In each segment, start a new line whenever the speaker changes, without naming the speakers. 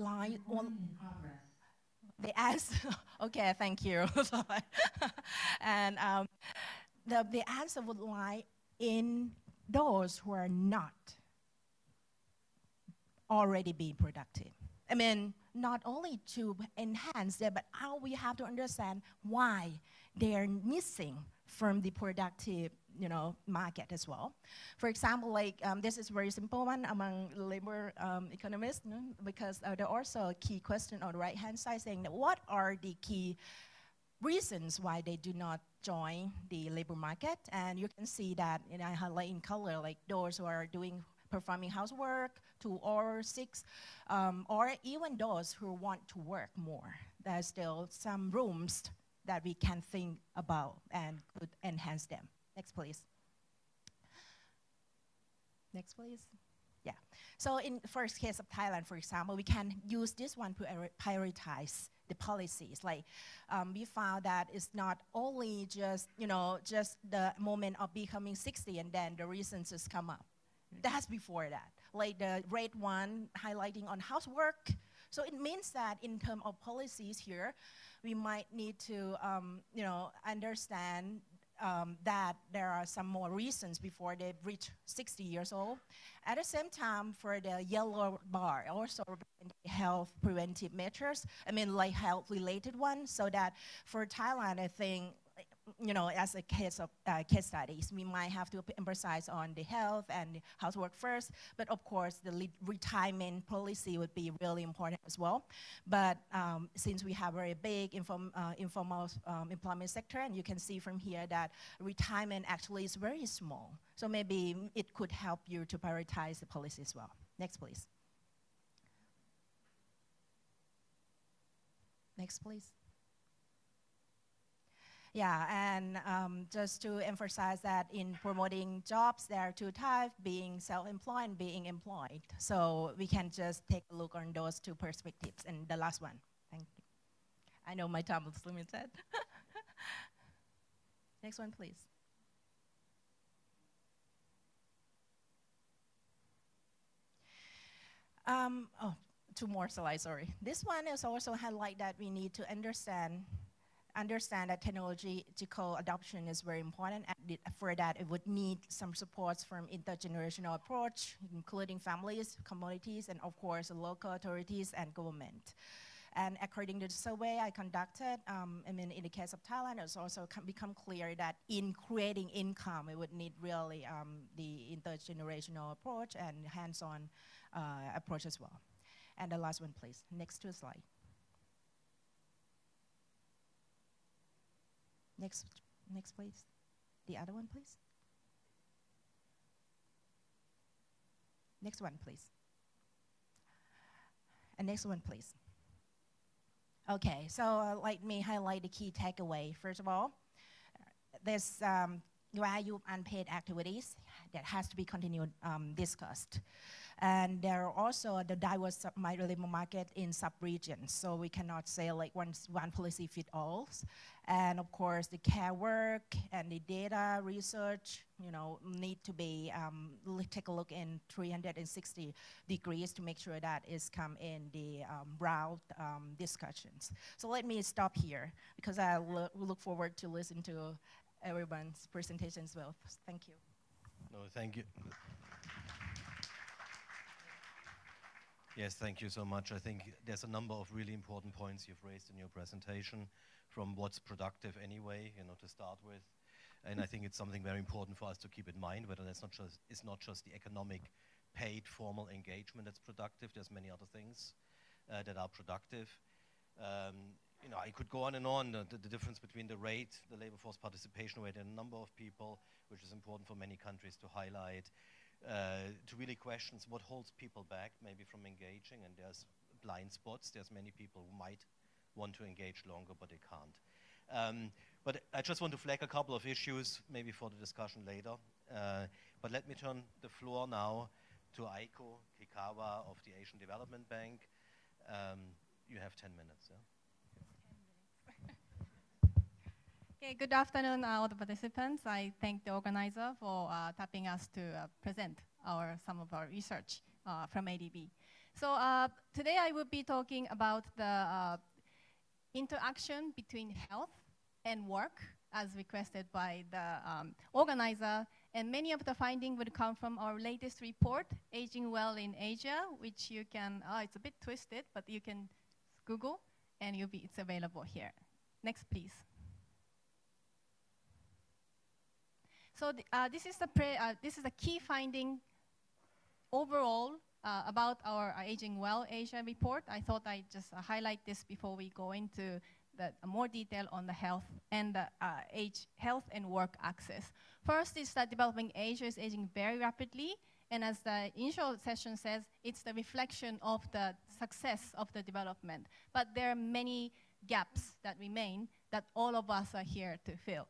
lie on the answer. Okay, thank you. And the answer would lie in those who are not already being productive. I mean, not only to enhance that, but how we have to understand why they are missing from the productive, market as well. For example, like this is very simple one among labor economists, because there are also a key question on the right-hand side saying that what are the key reasons why they do not join the labor market, and you can see that I highlight in color, like those who are performing housework 2 or 6, or even those who want to work more. There's still some rooms that we can think about and could enhance them. Next, please. Next, please. Yeah. So in the first case of Thailand, for example, we can use this one to prioritize the policies. Like we found that it's not only just, just the moment of becoming 60 and then the reasons just come up. That's before that. Like the red one highlighting on housework. So it means that in terms of policies here, we might need to, understand that there are some more reasons before they reach 60 years old. At the same time, for the yellow bar, also health preventive measures, like health-related ones, so that for Thailand, I think, as a case of case studies, we might have to emphasize on the health and the housework first, but of course the retirement policy would be really important as well. But since we have a very big informal employment sector, and you can see from here that retirement actually is very small, so maybe it could help you to prioritize the policy as well. Next, please. Next, please. Yeah, and just to emphasize that in promoting jobs, there are 2 types, being self-employed and being employed. So we can just take a look on those 2 perspectives. And the last one, thank you. I know my time is limited. Next one, please. Oh, 2 more slides, sorry. This one is also highlight that we need to understand that technological adoption is very important, and for that it would need some supports from intergenerational approach, including families, communities, and of course local authorities and government. And according to the survey I conducted, in the case of Thailand, it's also become clear that in creating income, it would need really the intergenerational approach and hands-on approach as well. And the last one, please. Next 2 slides. Next, please. The other one, please. Next one, please. And next one, please. Okay, so let me highlight the key takeaway. First of all, there's value unpaid activities that has to be continued discussed. And there are also the diverse labor market in sub-regions. So we cannot say like one policy fit all. And of course, the care work and the data research, need to be, take a look in 360 degrees to make sure that is come in the broad discussions. So let me stop here because I look forward to listen to everyone's presentation as well. Thank you.
No, thank you. Yes, thank you so much. I think there's a number of really important points you've raised in your presentation, from what's productive anyway, to start with. And I think it's something very important for us to keep in mind, whether it's not just the economic paid formal engagement that's productive. There's many other things that are productive. I could go on and on, the difference between the rate, the labor force participation rate, and the number of people, which is important for many countries to highlight, to really questions what holds people back maybe from engaging, and there's blind spots. There's many people who might want to engage longer, but they can't. But I just want to flag a couple of issues, maybe for the discussion later. But let me turn the floor now to Aiko Kikawa of the Asian Development Bank. You have 10 minutes. Yeah?
Okay, good afternoon, all the participants. I thank the organizer for tapping us to present some of our research from ADB. So today I will be talking about the interaction between health and work as requested by the organizer. And many of the findings would come from our latest report, Aging Well in Asia, which you can, it's a bit twisted, but you can Google and it's available here. Next, please. So this is the key finding overall about our Aging Well Asia report. I thought I'd just highlight this before we go into the more detail on the health and the health and work access. First is that developing Asia is aging very rapidly, and as the initial session says, it's the reflection of the success of the development. But there are many gaps that remain that all of us are here to fill.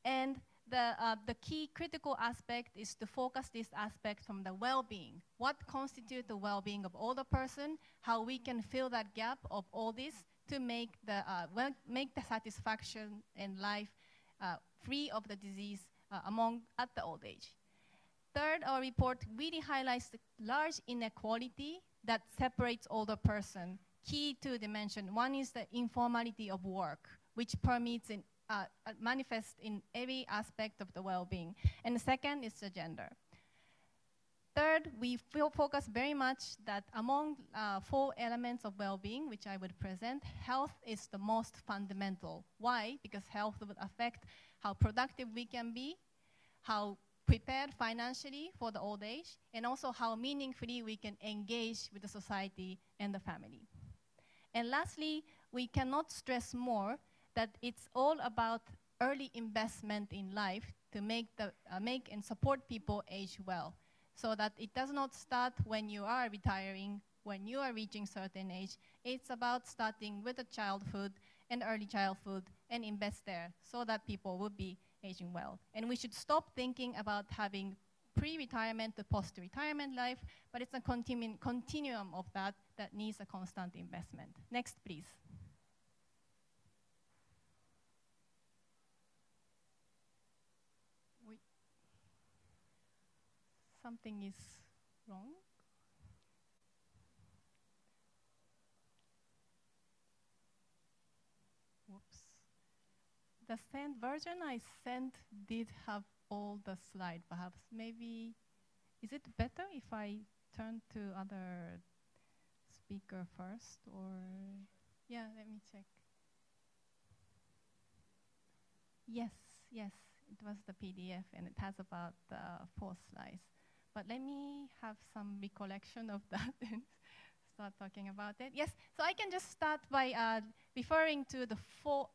And the key critical aspect is to focus this aspect from the well-being. What constitutes the well-being of older person, how we can fill that gap of all this to make the satisfaction in life free of the disease at the old age. Third, our report really highlights the large inequality that separates older person. Key two dimensions. One is the informality of work, which permeates in manifest in every aspect of the well-being. And the second is the gender. Third, we focus very much that among 4 elements of well-being, which I would present, health is the most fundamental. Why? Because health would affect how productive we can be, how prepared financially for the old age, and also how meaningfully we can engage with the society and the family. And lastly, we cannot stress more that it's all about early investment in life to make and support people age well, so that it does not start when you are retiring, when you are reaching certain age. It's about starting with the childhood and early childhood and invest there so that people will be aging well. And we should stop thinking about having pre-retirement to post-retirement life, but it's a continuum of that needs a constant investment. Next, please. Something is wrong. Whoops. The sent version I sent did have all the slide, perhaps. Maybe, is it better if I turn to other speaker first, or? Yeah, let me check. Yes, it was the PDF, and it has about 4 slides. But let me have some recollection of that and start talking about it. Yes, so I can just start by referring to the 4.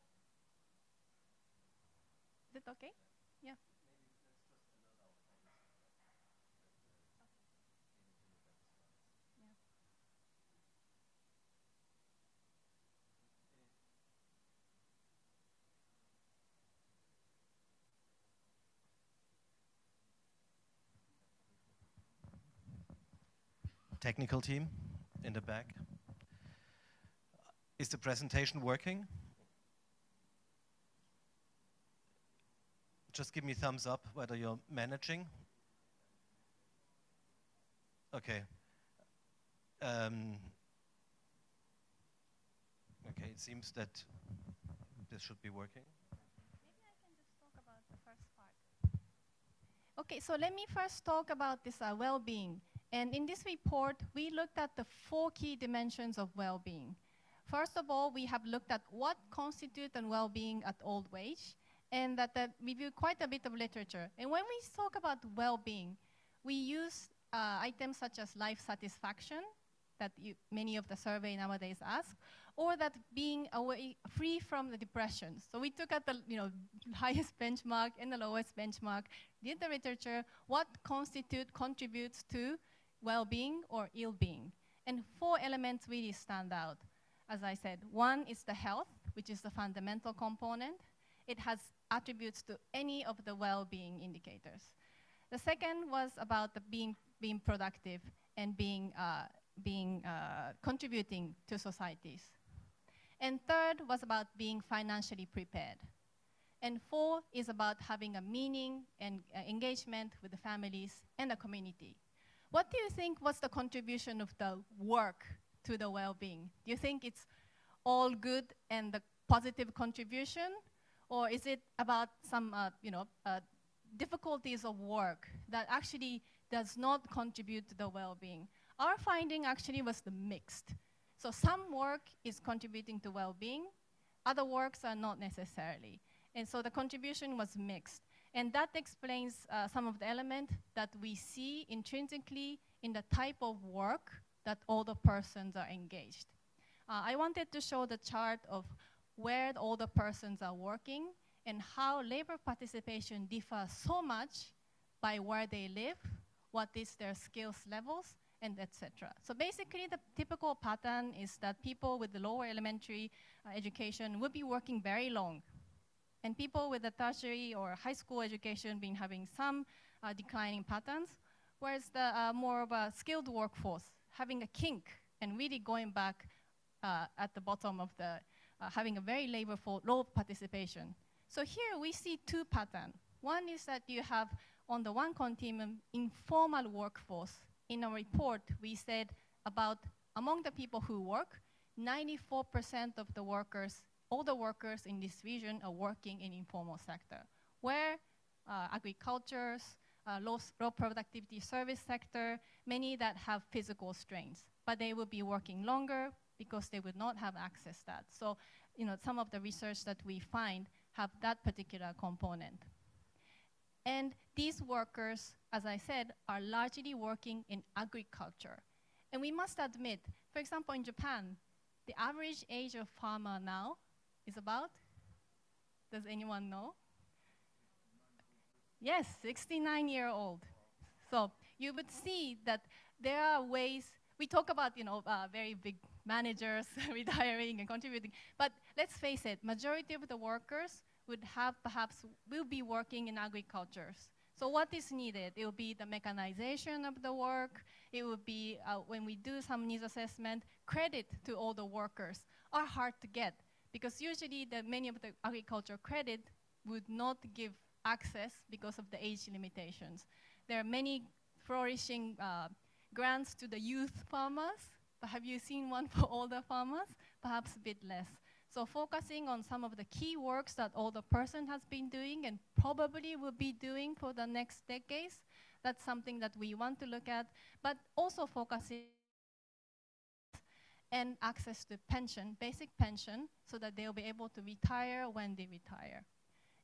Is it okay? Yeah.
Technical team in the back. Is the presentation working? Just give me thumbs up whether you're managing. Okay. Okay, it seems that this should be working.
Maybe I can just talk about the first part. Okay, so let me first talk about this well-being. And in this report, we looked at the 4 key dimensions of well-being. First of all, we have looked at what constitutes well-being at old age, and that reviewed quite a bit of literature. And when we talk about well-being, we use items such as life satisfaction, that many of the survey nowadays ask, or that being free from the depression. So we took at the highest benchmark and the lowest benchmark, did the literature, what contributes to well-being or ill-being. And 4 elements really stand out. As I said, one is the health, which is the fundamental component. It has attributes to any of the well-being indicators. The second was about the being productive and contributing to societies. And third was about being financially prepared. And 4 is about having a meaning and engagement with the families and the community. what do you think was the contribution of the work to the well-being? Do you think it's all good and the positive contribution? Or is it about some difficulties of work that actually does not contribute to the well-being? Our finding actually was the mixed. So some work is contributing to well-being, other works are not necessarily. And so the contribution was mixed. And that explains some of the elements that we see intrinsically in the type of work that older persons are engaged. I wanted to show the chart of where the older persons are working and how labor participation differs so much by where they live, what is their skills levels, and etc. So basically, the typical pattern is that people with the lower elementary education would be working very long. And people with a tertiary or high school education been having some declining patterns, whereas the more of a skilled workforce having a kink and really going back at the bottom of the, having a very laborful, low participation. So here we see two patterns. One is that you have, on the one continuum, informal workforce. In a report, we said about among the people who work, 94% of the workers, all the workers in this region are working in informal sector, where agriculture, low productivity service sector, many that have physical strains, but they will be working longer because they would not have access to that. So, some of the research that we find have that particular component. And these workers, as I said, are largely working in agriculture. And we must admit, for example, in Japan, the average age of farmer now is about, does anyone know? Yes, 69-year-old. So you would see that there are ways, we talk about, very big managers retiring and contributing, but let's face it, majority of the workers would have perhaps, will be working in agriculture. So what is needed? It will be the mechanization of the work. It will be, when we do some needs assessment, credit to all the workers are hard to get because usually many of the agriculture credit would not give access because of the age limitations. There are many flourishing grants to the youth farmers, but have you seen one for older farmers? Perhaps a bit less. So focusing on some of the key works that older person has been doing and probably will be doing for the next decades, that's something that we want to look at, but also focusing and access to pension, basic pension, so that they'll be able to retire when they retire.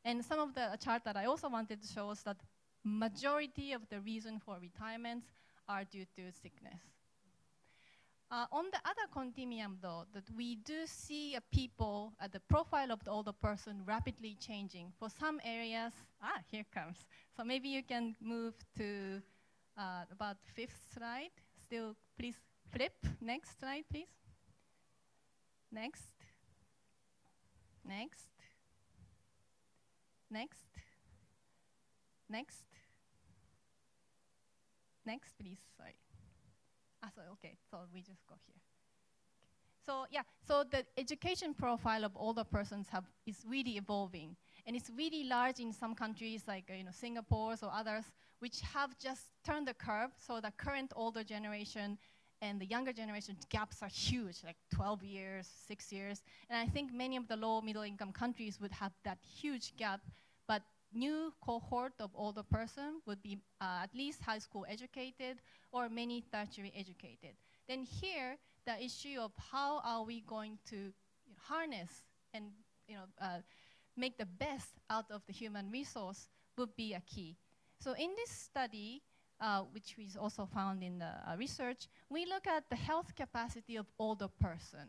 And some of the chart that I also wanted to show is that majority of the reason for retirements are due to sickness. On the other continuum, though, that we do see people, the profile of the older person rapidly changing. For some areas, here comes. So maybe you can move to about 5th slide. Still, please flip. Next slide, please. Next. Next. Next. Next. Next, please, sorry. So okay, so we just go here. So yeah, so the education profile of older persons is really evolving. And it's really large in some countries like Singapore or others, which have just turned the curve. So the current older generation and the younger generation gaps are huge, like 12 years, 6 years. And I think many of the low middle income countries would have that huge gap, but new cohort of older person would be at least high school educated or many tertiary educated. Then here, the issue of how are we going to harness and make the best out of the human resource would be a key. So in this study, which is also found in the research, we look at the health capacity of older person.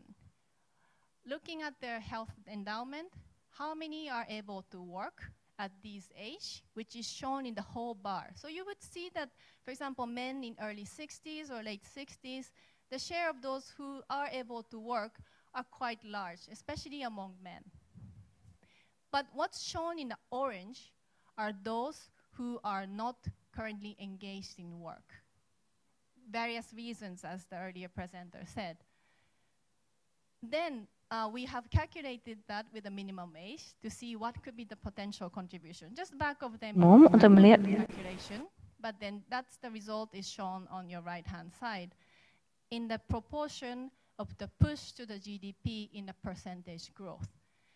Looking at their health endowment, how many are able to work at this age, which is shown in the whole bar. So you would see that, for example, men in early 60s or late 60s, the share of those who are able to work are quite large, especially among men. But what's shown in the orange are those who are not currently engaged in work. Various reasons, as the earlier presenter said. Then we have calculated that with a minimum age to see what could be the potential contribution. Just back of them calculation. but then that's the result is shown on your right-hand side in the proportion of the push to the GDP in the percentage growth.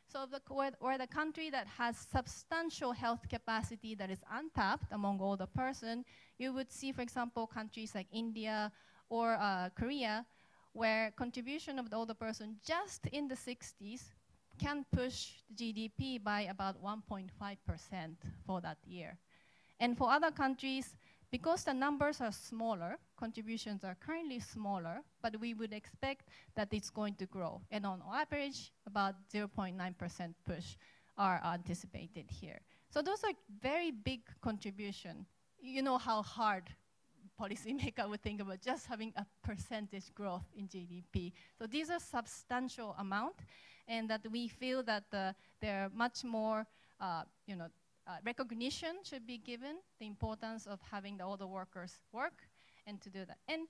So where the country that has substantial health capacity that is untapped among older person, you would see, for example, countries like India or Korea, where contribution of the older person just in the 60s can push the GDP by about 1.5% for that year. And for other countries, because the numbers are smaller, contributions are currently smaller, but we would expect that it's going to grow. And on average, about 0.9% push are anticipated here. So those are very big contribution. You know how hard policymaker would think about just having a percentage growth in GDP. So these are substantial amount, and that we feel that there are much more, recognition should be given, the importance of having the older workers work and to do that. And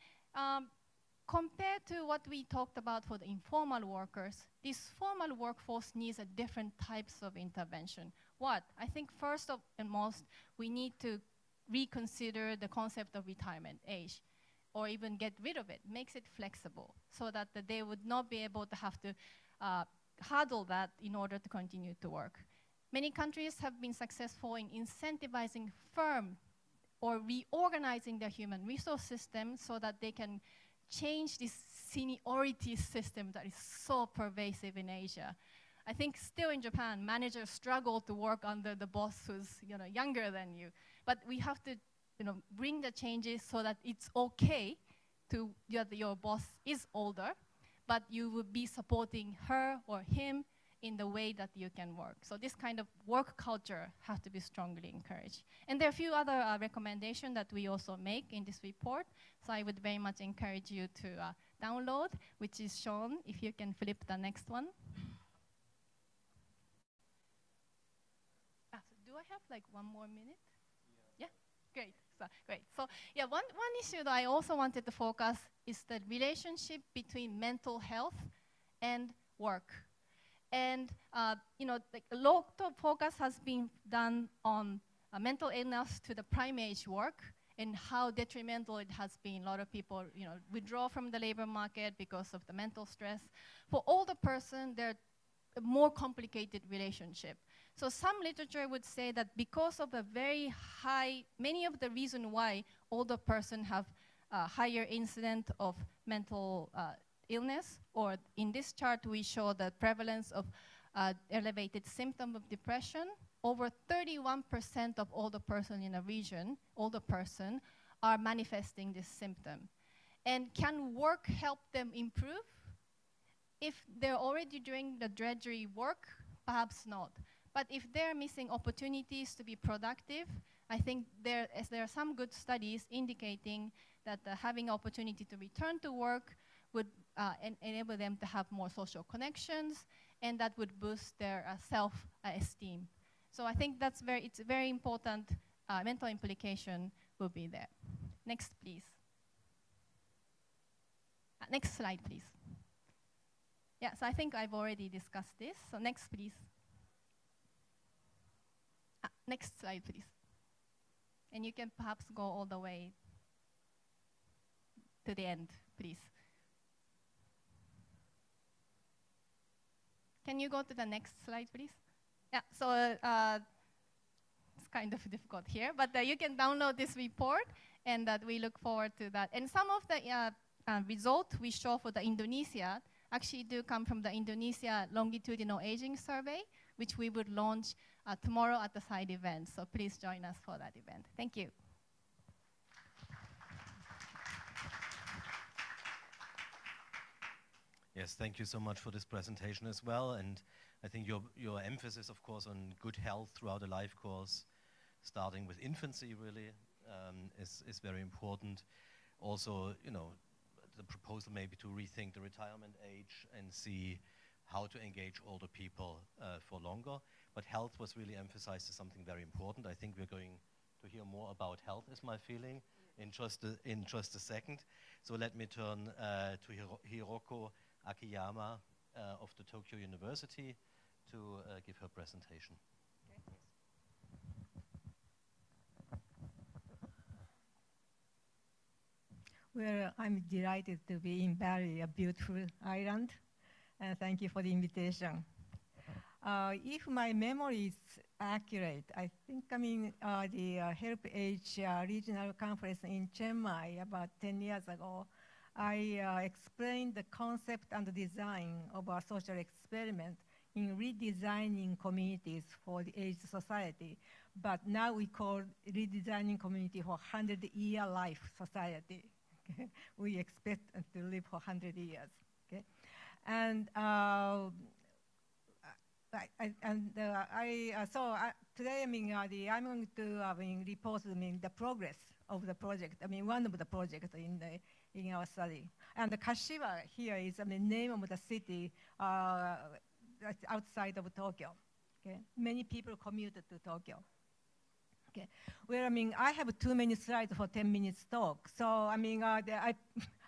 compared to what we talked about for the informal workers, this formal workforce needs a different types of intervention. What? I think first and most, we need to reconsider the concept of retirement age, or even get rid of it, makes it flexible, so that they would not be able to have to hurdle that in order to continue to work. Many countries have been successful in incentivizing firm or reorganizing their human resource system so that they can change this seniority system that is so pervasive in Asia. I think still in Japan, managers struggle to work under the boss who's younger than you. But we have to bring the changes so that it's okay to your boss is older, but you would be supporting her or him in the way that you can work. So this kind of work culture has to be strongly encouraged. And there are a few other recommendations that we also make in this report. So I would very much encourage you to download, which is shown, if you can flip the next one. So do I have like 1 more minute? Yeah, great. So yeah, one issue that I also wanted to focus is the relationship between mental health and work. And a lot of focus has been done on mental illness to the prime age work and how detrimental it has been. A lot of people withdraw from the labor market because of the mental stress. For older person, they're a more complicated relationship. So some literature would say that because of a very high, many of the reasons why older person have a higher incidence of mental illness, or in this chart we show the prevalence of elevated symptom of depression. Over 31% of older person in a region, older person, are manifesting this symptom. And can work help them improve? If they're already doing the drudgery work, perhaps not. But if they're missing opportunities to be productive, I think there are some good studies indicating that having opportunity to return to work would enable them to have more social connections, and that would boost their self-esteem. So I think it's very important. Mental implication will be there. Next, please. Next slide, please. Yeah, so I think I've already discussed this. So next, please. Next slide, please. And you can perhaps go all the way to the end, please. Can you go to the next slide, please? Yeah, so it's kind of difficult here, but you can download this report, and that we look forward to that. And some of the results we show for the Indonesia actually do come from the Indonesia longitudinal aging survey, which we would launch tomorrow at the side event. So please join us for that event. Thank you.
Yes, thank you so much for this presentation as well. And I think your emphasis, of course, on good health throughout a life course, starting with infancy really, is very important. Also, the proposal maybe to rethink the retirement age and see how to engage older people for longer. But health was really emphasized as something very important. I think we're going to hear more about health, is my feeling, in just a second. So let me turn to Hiroko Akiyama of the Tokyo University to give her presentation.
Well, I'm delighted to be in Bali, a beautiful island, and thank you for the invitation. If my memory is accurate, I think, the Help Age regional conference in Chiang Mai about 10 years ago, I explained the concept and design of a social experiment in redesigning communities for the aged society. But now we call redesigning community for 100-year life society. Okay? We expect to live for 100 years. Okay? And today, I'm going to report the progress of the project. One of the projects in our study. And the Kashiwa here is the name of the city that's outside of Tokyo. Okay, many people commuted to Tokyo. Okay, well, I have too many slides for 10 minutes talk, so I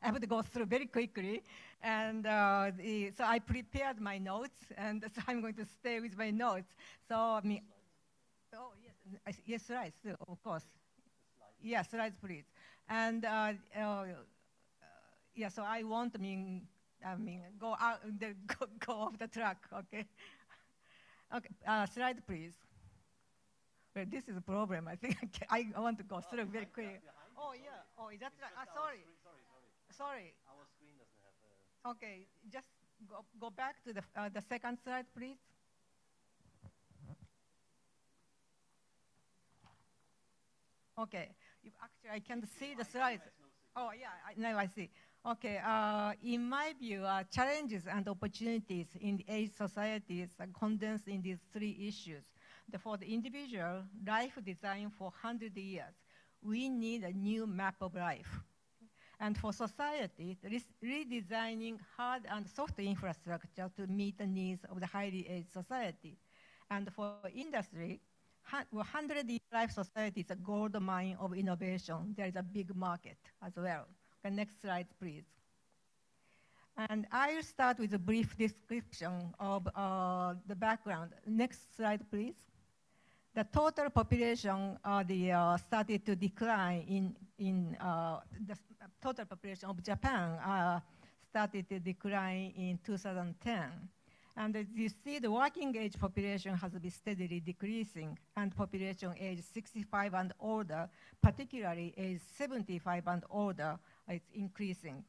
have to go through very quickly, and so I prepared my notes, and so I'm going to stay with my notes. So oh yes, yes, slides, of course. Yeah, slides, please. And yeah, so I won't go out, go off the track. Okay. Okay, slide, please. Well, this is a problem. I think I want to go through very quickly. Oh, yeah. Oh, is that right? Sorry. Sorry.
Our screen doesn't have
Okay, just go back to the second slide, please. Okay. Actually, I can't see the slides. Oh, yeah. Now I see. Okay. In my view, challenges and opportunities in the age societies are condensed in these three issues. For the individual, life design for 100 years, we need a new map of life. And for society, redesigning hard and soft infrastructure to meet the needs of the highly aged society. And for industry, 100-year life society is a gold mine of innovation. There is a big market as well. Okay, next slide, please. And I'll start with a brief description of the background. Next slide, please. The total population started to decline the total population of Japan started to decline in 2010. And as you see, the working age population has been steadily decreasing, and population age 65 and older, particularly age 75 and older, is increasing.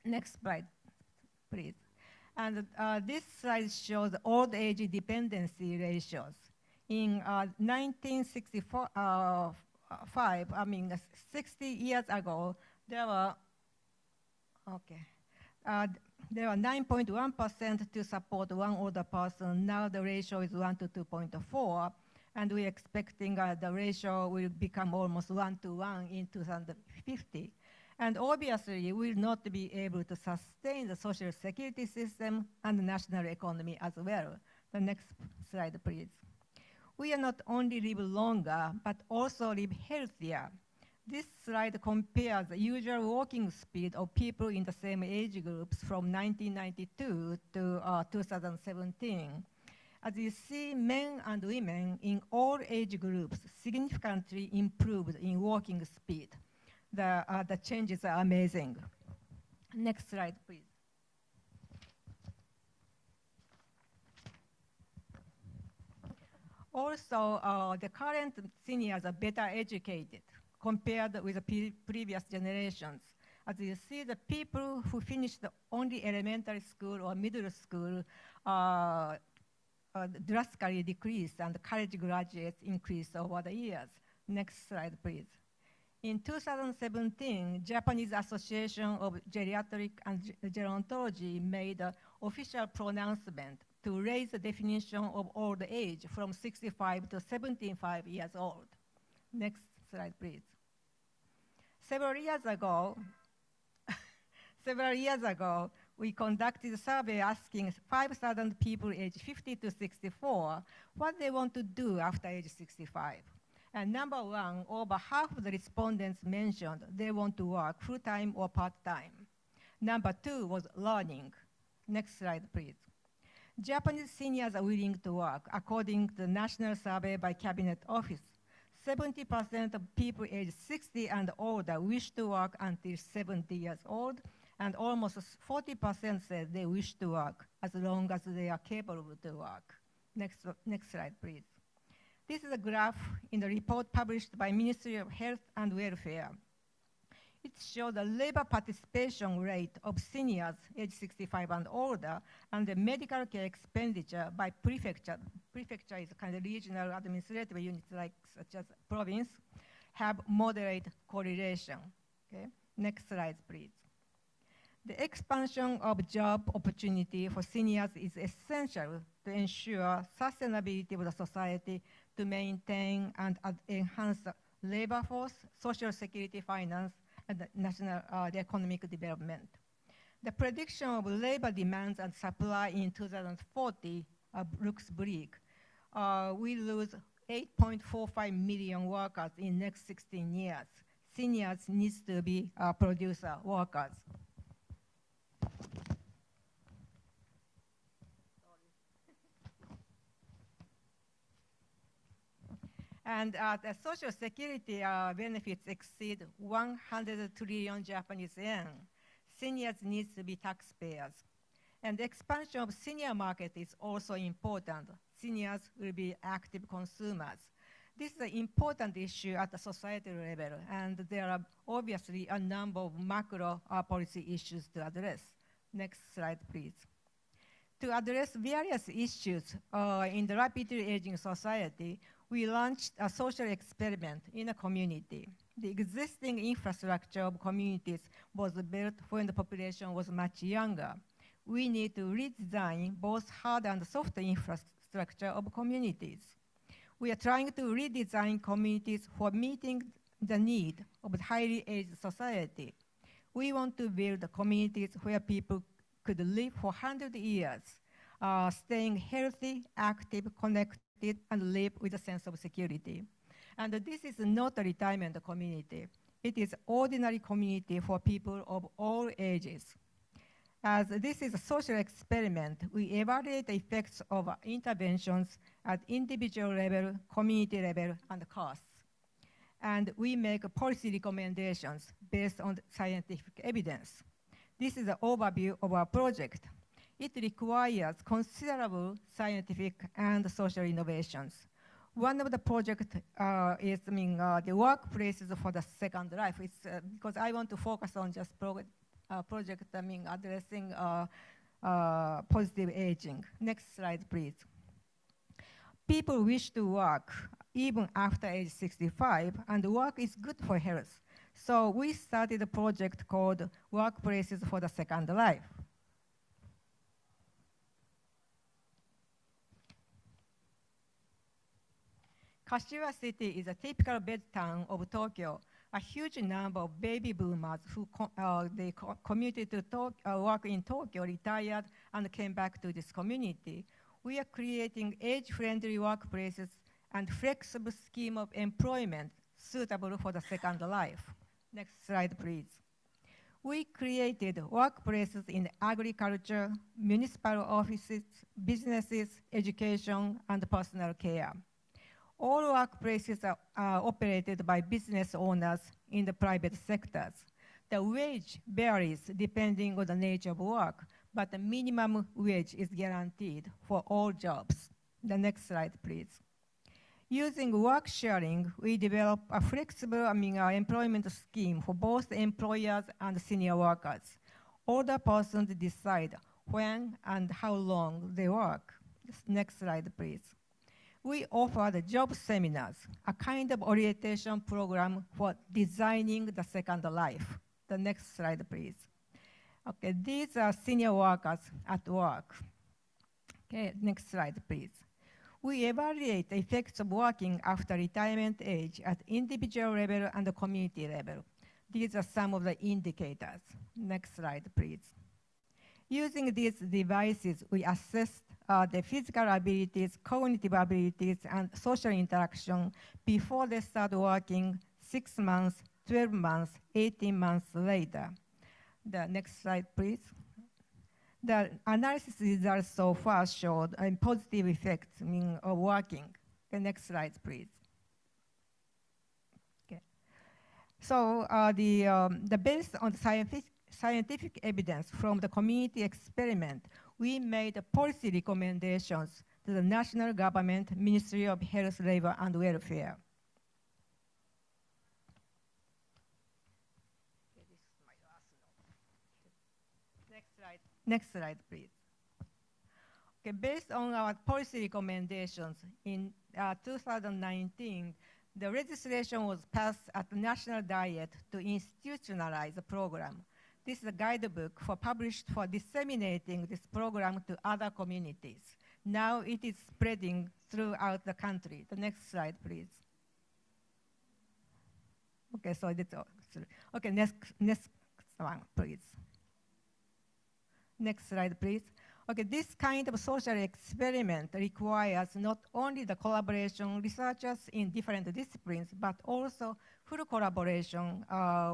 Next slide, please. And this slide shows old age dependency ratios. In 1965, 60 years ago, there were 9.1% to support one older person. Now the ratio is 1 to 2.4, and we're expecting the ratio will become almost 1 to 1 in 2050. And obviously, we will not be able to sustain the social security system and the national economy as well. The next slide, please. We are not only live longer, but also live healthier. This slide compares the usual walking speed of people in the same age groups from 1992 to 2017. As you see, men and women in all age groups significantly improved in walking speed. The changes are amazing. Next slide, please. Also, the current seniors are better educated compared with the previous generations. As you see, the people who finished only elementary school or middle school drastically decreased, and college graduates increased over the years. Next slide, please. In 2017, Japanese Association of Geriatric and Gerontology made an official pronouncement to raise the definition of old age from 65 to 75 years old. Next slide, please. Several years ago, we conducted a survey asking 5,000 people aged 50 to 64 what they want to do after age 65. And number one, over half of the respondents mentioned they want to work full-time or part-time. Number two was learning. Next slide, please. Japanese seniors are willing to work, according to the National Survey by Cabinet Office. 70% of people aged 60 and older wish to work until 70 years old, and almost 40% said they wish to work as long as they are capable to work. Next slide, please. This is a graph in the report published by Ministry of Health and Welfare. It shows the labor participation rate of seniors age 65 and older, and the medical care expenditure by prefecture. Prefecture is kind of regional administrative units like such as province, have moderate correlation. Okay? Next slide, please. The expansion of job opportunity for seniors is essential to ensure sustainability of the society, to maintain and enhance the labor force, social security, finance, and the national the economic development. The prediction of labor demands and supply in 2040 looks bleak. We lose 8.45 million workers in next 16 years. Seniors needs to be producer workers. And the social security benefits exceed 100 trillion Japanese yen. Seniors need to be taxpayers. And the expansion of senior market is also important. Seniors will be active consumers. This is an important issue at the societal level, and there are obviously a number of macro policy issues to address. Next slide, please. To address various issues in the rapidly aging society, we launched a social experiment in a community. The existing infrastructure of communities was built when the population was much younger. We need to redesign both hard and soft infrastructure of communities. We are trying to redesign communities for meeting the need of a highly aged society. We want to build communities where people could live for 100 years, staying healthy, active, connected, and live with a sense of security. And this is not a retirement community. It is ordinary community for people of all ages. As this is a social experiment, we evaluate the effects of interventions at individual level, community level, and costs. And we make policy recommendations based on scientific evidence. This is an overview of our project. It requires considerable scientific and social innovations. One of the projects is the workplaces for the second life. It's because I want to focus on just project addressing positive aging. Next slide, please. People wish to work even after age 65, and work is good for health. So we started a project called Workplaces for the Second Life. Kashiwa City is a typical bed town of Tokyo. A huge number of baby boomers who commuted to work in Tokyo retired and came back to this community. We are creating age-friendly workplaces and flexible scheme of employment suitable for the second life. Next slide, please. We created workplaces in agriculture, municipal offices, businesses, education, and personal care. All workplaces are operated by business owners in the private sectors. The wage varies depending on the nature of work, but the minimum wage is guaranteed for all jobs. The next slide, please. Using work sharing, we develop a flexible employment scheme for both employers and senior workers. Older persons decide when and how long they work. Next slide, please. We offer the job seminars, a kind of orientation program for designing the second life. The next slide, please. Okay, these are senior workers at work. Okay, next slide, please. We evaluate the effects of working after retirement age at individual level and the community level. These are some of the indicators. Next slide, please. Using these devices, we assess the physical abilities, cognitive abilities, and social interaction before they start working 6 months, 12 months, 18 months later. The next slide, please. The analysis results so far showed a positive effect of working. The next slide, please. So based on scientific evidence from the community experiment, we made policy recommendations to the national government, Ministry of Health, Labor, and Welfare. Okay, this is my last note. Next slide. Next slide, please. Okay, based on our policy recommendations in 2019, the legislation was passed at the National Diet to institutionalize the program. This is a guidebook published for disseminating this program to other communities. Now it is spreading throughout the country. The next slide, please. Okay, so that's all. Okay, next one, please. Next slide, please. Okay, this kind of social experiment requires not only the collaboration researchers in different disciplines, but also full collaboration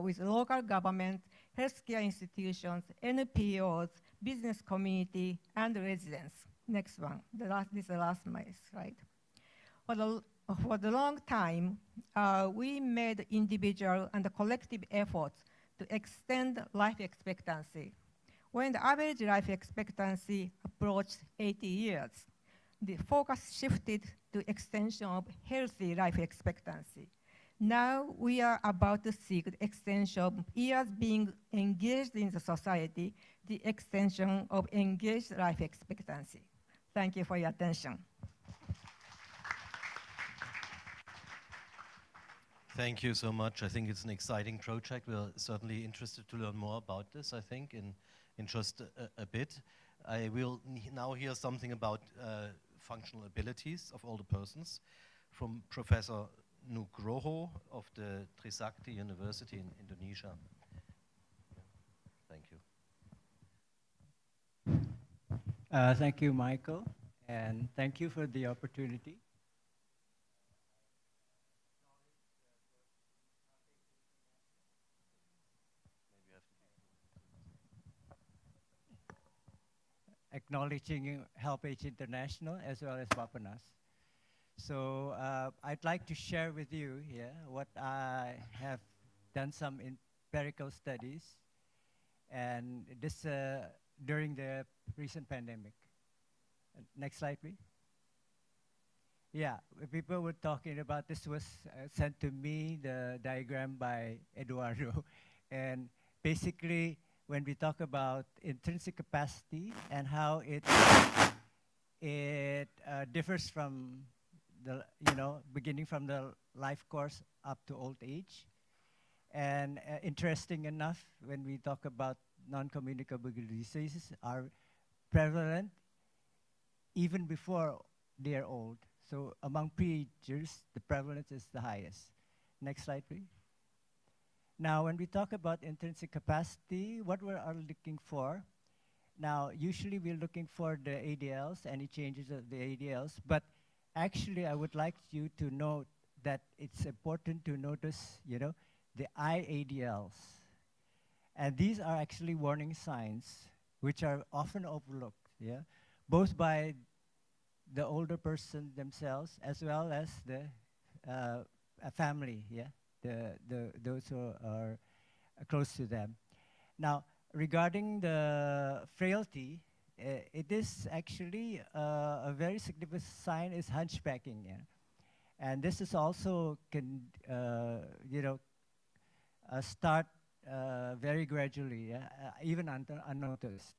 with local government, healthcare institutions, NPOs, business community, and residents. Next one. This is the last slide. For the long time, we made individual and collective efforts to extend life expectancy. When the average life expectancy approached 80 years, the focus shifted to extension of healthy life expectancy. Now we are about to seek the extension of years being engaged in the society, the extension of engaged life expectancy. Thank you for your attention.
Thank you so much. I think it's an exciting project. We're certainly interested to learn more about this, I think, in just a bit. I will now hear something about functional abilities of older persons from Professor Nugroho of the Trisakti University in Indonesia. Thank you.
Thank you, Michael, and thank you for the opportunity. Acknowledging Help Age International as well as Bapanas. So I'd like to share with you here what I have done some empirical studies, and this during the recent pandemic. Next slide, please. Yeah, people were talking about, this was sent to me, the diagram by Eduardo, and basically when we talk about intrinsic capacity and how it differs from the, beginning from the life course up to old age. And interesting enough, when we talk about non-communicable diseases are prevalent even before they are old. So among pre-agers, the prevalence is the highest. Next slide, please. Now, when we talk about intrinsic capacity, what we are looking for, now, usually we're looking for the ADLs, any changes of the ADLs, but actually I would like you to note that it's important to notice, the IADLs. And these are actually warning signs, which are often overlooked, both by the older person themselves as well as the a family, those who are close to them. Now, regarding the frailty, it is actually a very significant sign is hunchbacking, and this is also can start very gradually, even unnoticed.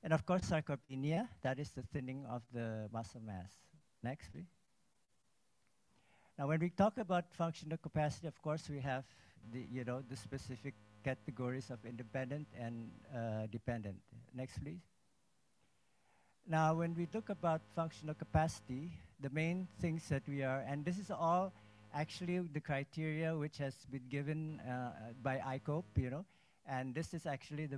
And of course, sarcopenia, that is the thinning of the muscle mass. Next, please. Now, when we talk about functional capacity, of course, we have the, the specific categories of independent and dependent. Next, please. Now, when we look about functional capacity, the main things that we are, and this is all actually the criteria which has been given by ICOPE, and this is actually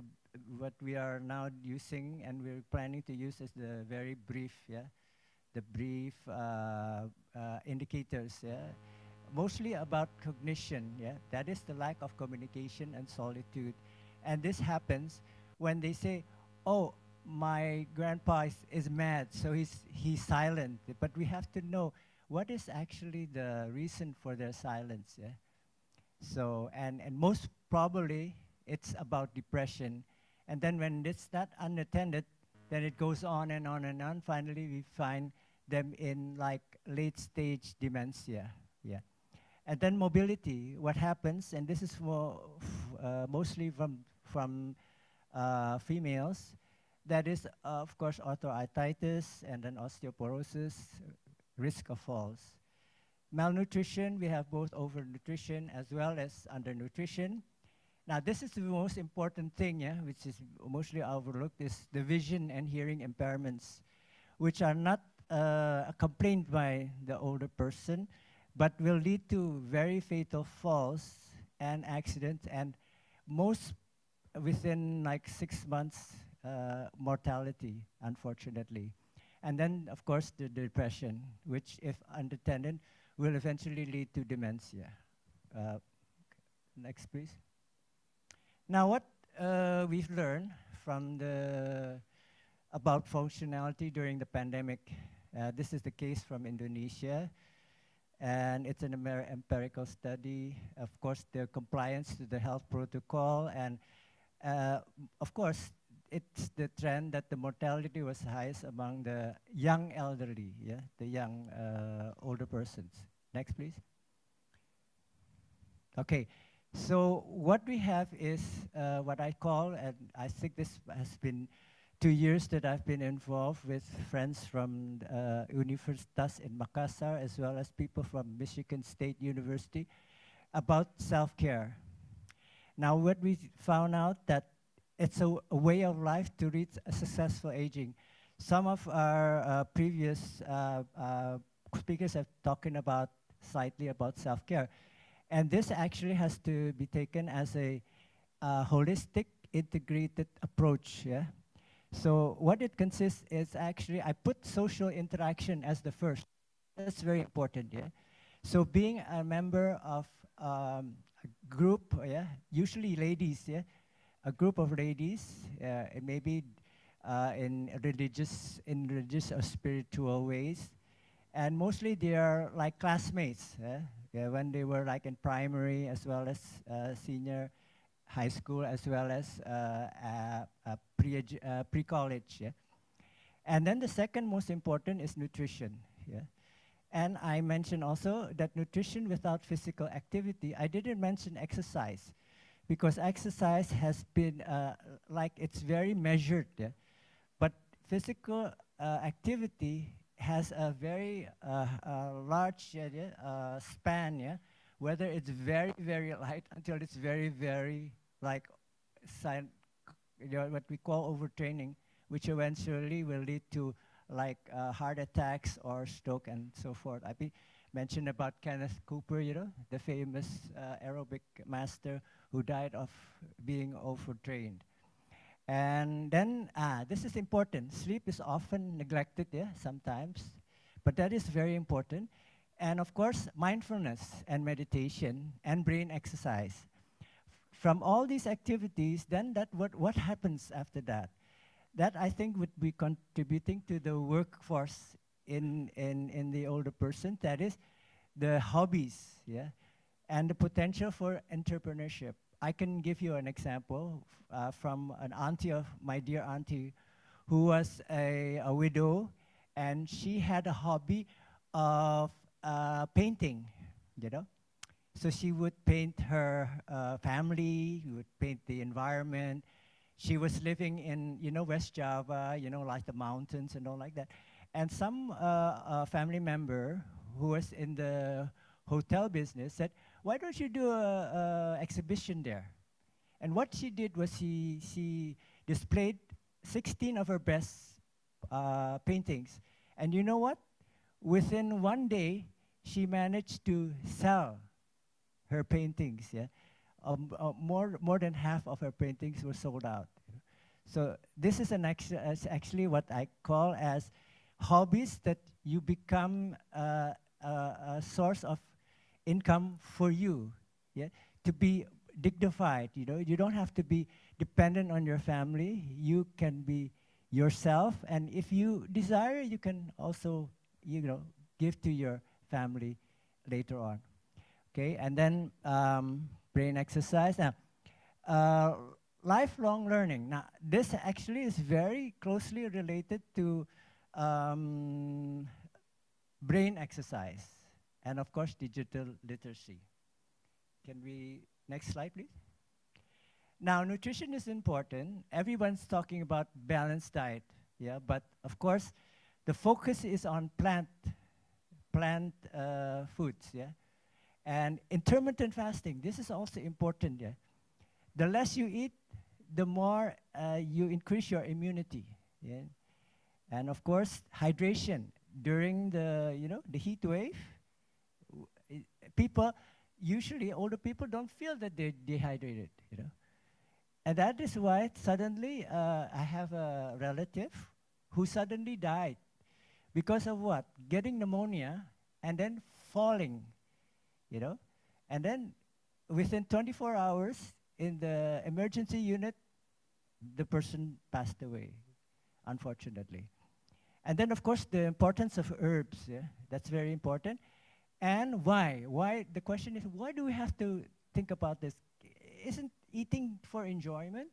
what we are now using, and we're planning to use as the very brief, the brief indicators, mostly about cognition, that is the lack of communication and solitude. And this happens when they say, oh, my grandpa is mad, so he's silent. But we have to know what is actually the reason for their silence. So, and most probably it's about depression. And then when it's not unattended, then it goes on and on and on. Finally, we find them in like late stage dementia. Yeah. And then mobility, what happens, and this is mostly from females, that is, of course, arthritis and then osteoporosis, risk of falls. Malnutrition, we have both overnutrition as well as undernutrition. Now, this is the most important thing, yeah, which is mostly overlooked, is the vision and hearing impairments, which are not complained by the older person, but will lead to very fatal falls and accidents, and most within like 6 months mortality, unfortunately. And then, of course, the depression, which, if unattended, will eventually lead to dementia. Next, please. Now, what we've learned from about functionality during the pandemic, this is the case from Indonesia, and it's an empirical study. Of course, the compliance to the health protocol, and of course, it's the trend that the mortality was highest among the young elderly, yeah, the young older persons. Next, please. Okay, so what we have is what I call, and I think this has been 2 years that I've been involved with friends from Universitas in Makassar, as well as people from Michigan State University, about self-care. Now, what we found out that it's a way of life to reach a successful aging. Some of our previous speakers have talking about slightly about self-care, and this actually has to be taken as a holistic, integrated approach. Yeah. So what it consists is actually I put social interaction as the first. That's very important. Yeah. So being a member of a group, yeah, usually ladies, yeah. A group of ladies, maybe in religious or spiritual ways, and mostly they are like classmates. Yeah, when they were like in primary as well as senior high school as well as pre-college. Yeah, and then the second most important is nutrition. Yeah. And I mentioned also that nutrition without physical activity. I didn't mention exercise, because exercise has been like it's very measured, yeah? But physical activity has a very large span, yeah? Whether it's very, very light until it's very, very like what we call overtraining, which eventually will lead to like heart attacks or stroke and so forth. I mentioned about Kenneth Cooper, you know, the famous aerobic master who died of being overtrained. And then, this is important. Sleep is often neglected, yeah, sometimes, but that is very important. And of course, mindfulness and meditation and brain exercise. From all these activities, then what happens after that? That I think would be contributing to the workforce in the older person. That is the hobbies, yeah, and the potential for entrepreneurship. I can give you an example from an auntie of my dear auntie, who was a widow, and she had a hobby of painting, you know. So she would paint her family, would paint the environment. She was living in, you know, West Java, you know, like the mountains and all like that. And some family member who was in the hotel business said, why don't you do a exhibition there? And what she did was she displayed 16 of her best paintings. And you know what? Within one day, she managed to sell her paintings, yeah? More than half of her paintings were sold out. So this is actually what I call as hobbies that you become a source of income for you, yeah? To be dignified, you know, you don't have to be dependent on your family. You can be yourself, and if you desire, you can also, you know, give to your family later on. Okay, and then brain exercise. Now, uh, lifelong learning. Now, this actually is very closely related to brain exercise and, of course, digital literacy. Can we, next slide, please? Now, nutrition is important. Everyone's talking about balanced diet, yeah, but of course, the focus is on plant foods, yeah. And intermittent fasting, this is also important, yeah. The less you eat, the more you increase your immunity, yeah. And of course, hydration during the, the heat wave. People, usually older people don't feel that they're dehydrated, And that is why suddenly I have a relative who suddenly died because of what? Getting pneumonia and then falling, And then within 24 hours in the emergency unit, the person passed away, unfortunately. And then, of course, the importance of herbs, yeah? That's very important. And why? Why? The question is, why do we have to think about this? Isn't eating for enjoyment?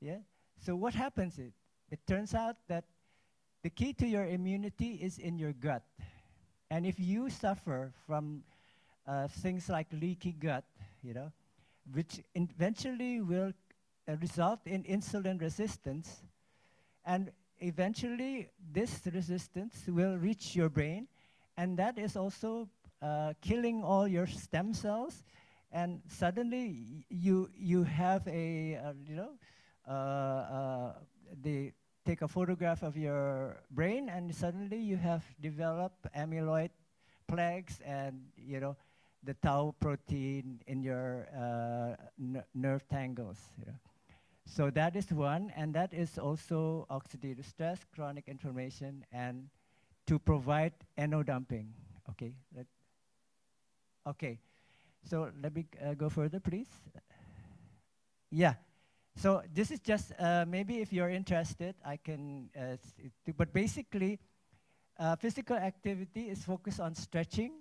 Yeah. So what happens? It turns out that the key to your immunity is in your gut. And if you suffer from things like leaky gut, which eventually will result in insulin resistance, and eventually this resistance will reach your brain, and that is also killing all your stem cells, and suddenly you have they take a photograph of your brain, and suddenly you have developed amyloid plaques and the tau protein in your nerve tangles. So that is one, and that is also oxidative stress, chronic inflammation, and to provide NO dumping. Okay. Okay. So let me go further, please. Yeah. So this is just maybe if you're interested, I can. But basically, physical activity is focused on stretching,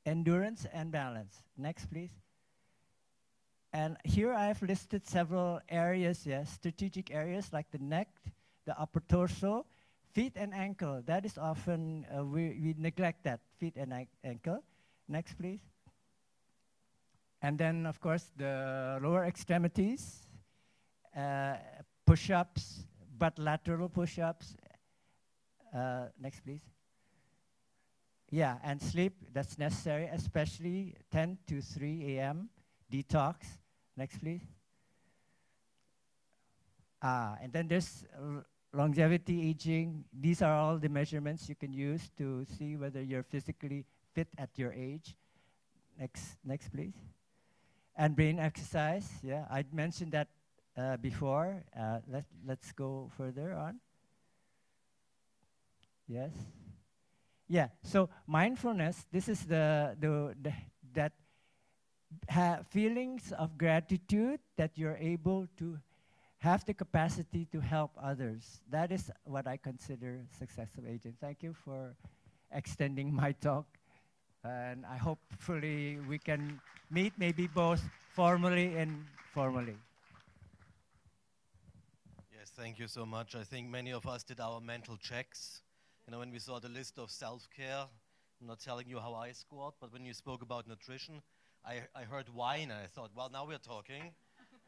endurance, and balance. Next, please. And here I have listed several areas, yes, strategic areas like the neck, the upper torso, feet and ankle. That is often, we neglect that, feet and ankle. Next, please. And then, of course, the lower extremities, push-ups, but lateral push-ups. Next, please. Yeah, and sleep, that's necessary, especially 10 to 3 a.m. detox. Next, please. And then there's longevity, aging. These are all the measurements you can use to see whether you're physically fit at your age. Next, please. And brain exercise. Yeah, I'd mentioned that before. Let's go further on. Yes. Yeah. So mindfulness. This is that feelings of gratitude that you're able to have the capacity to help others. That is what I consider success of aging. Thank you for extending my talk. And I hopefully we can meet maybe both formally and informally.
Yes, thank you so much. I think many of us did our mental checks. When we saw the list of self-care, I'm not telling you how I scored, but when you spoke about nutrition, I heard wine, and I thought, well, now we're talking.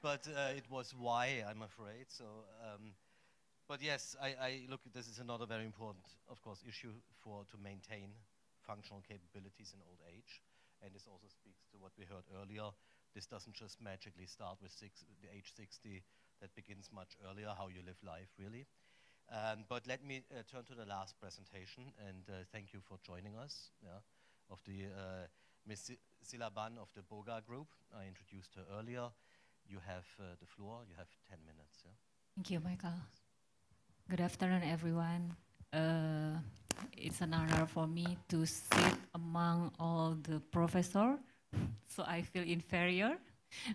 But it was why, I'm afraid. So, but yes, look, this is another very important, of course, issue to maintain functional capabilities in old age. And this also speaks to what we heard earlier. This doesn't just magically start with the age 60. That begins much earlier, how you live life, really. But let me turn to the last presentation, and thank you for joining us, of the Ms. Silaban of the Boga Group. I introduced her earlier. You have the floor. You have 10 minutes. Yeah?
Thank you, Michael. Good afternoon, everyone. It's an honor for me to sit among all the professors, so I feel inferior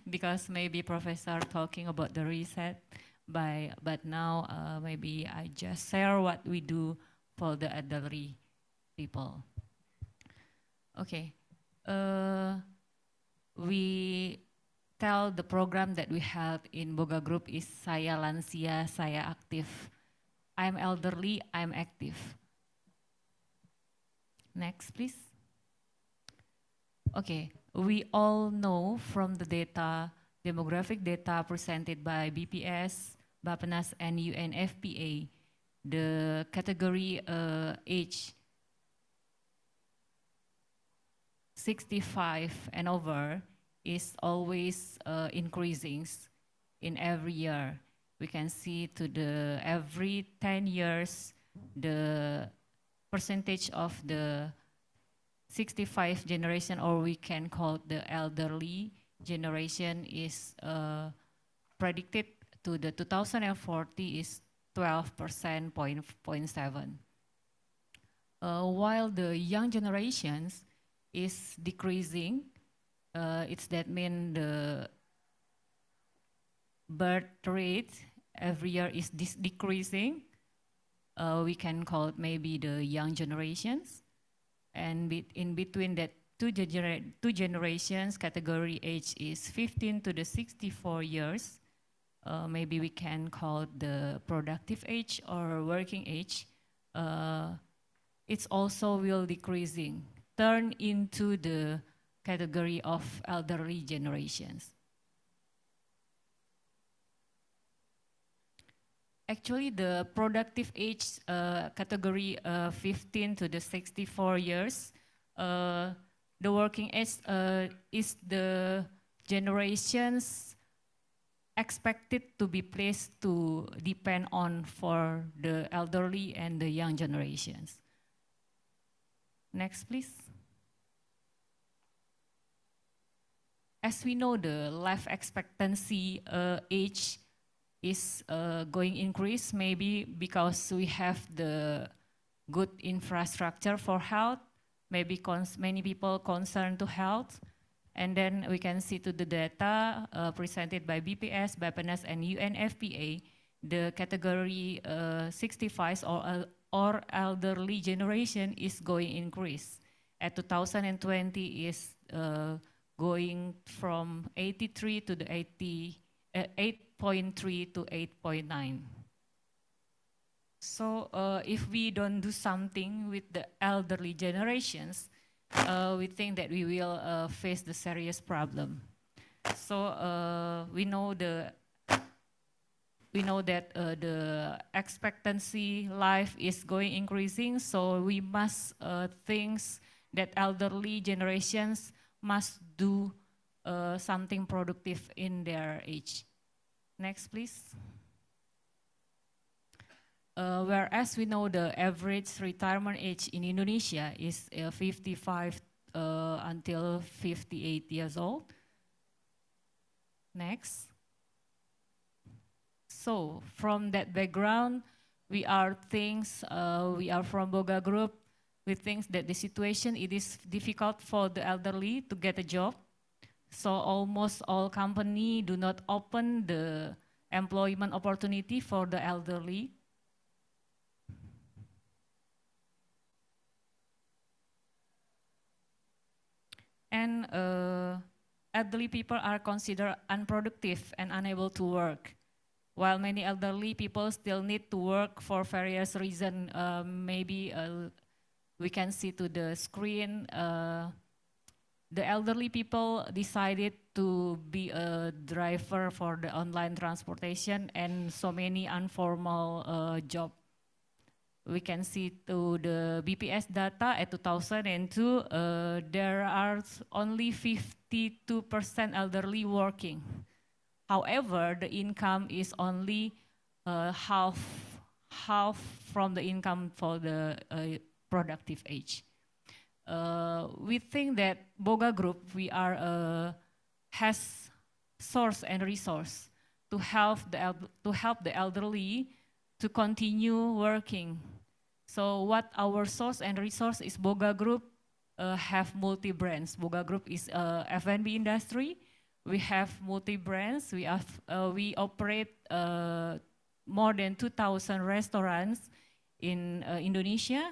because maybe professor talking about the reset, but now maybe I just share what we do for the elderly people. Okay, we tell the program that we have in Boga Group is Saya Lansia, Saya Aktif. I'm elderly, I'm active. Next, please. Okay, we all know from the data, demographic data presented by BPS, Bappenas, and UNFPA, the category age 65 and over is always increasing in every year. We can see to the every 10 years, the percentage of the 65 generation, or we can call the elderly generation, is predicted to the 2040 is 12.7. While the young generations is decreasing, it's that mean the birth rate every year is decreasing. We can call it maybe the young generations. And in between that two generations, category age is 15 to the 64 years. Maybe we can call it the productive age or working age. It's also will decreasing, turn into the category of elderly generations. Actually, the productive age category 15 to the 64 years, the working age is the generations expected to be placed to depend on for the elderly and the young generations. Next, please. As we know, the life expectancy age is going increase, maybe because we have the good infrastructure for health, maybe many people concerned to health. And then we can see to the data presented by BPS, Bappenas, and UNFPA, the category 65 or elderly generation is going increase. At 2020 is going from 83 to the 8.3 to 8.9. So if we don't do something with the elderly generations, we think that we will face the serious problem. So we know that the expectancy life is going increasing. So we must think that elderly generations must do something productive in their age. Next, please. Whereas we know the average retirement age in Indonesia is 55 until 58 years old. Next. So from that background, we are from Boga Group. We think that the situation, it is difficult for the elderly to get a job. So almost all companies do not open the employment opportunity for the elderly. And elderly people are considered unproductive and unable to work. While many elderly people still need to work for various reasons, maybe we can see to the screen, the elderly people decided to be a driver for the online transportation and so many informal jobs. We can see to the BPS data at 2002, there are only 52% elderly working. However, the income is only half from the income for the productive age. We think that Boga Group, we are has source and resource to help the elderly to continue working. So what our source and resource is Boga Group have multi-brands. Boga Group is F&B industry. We have multi-brands. We operate more than 2,000 restaurants in Indonesia.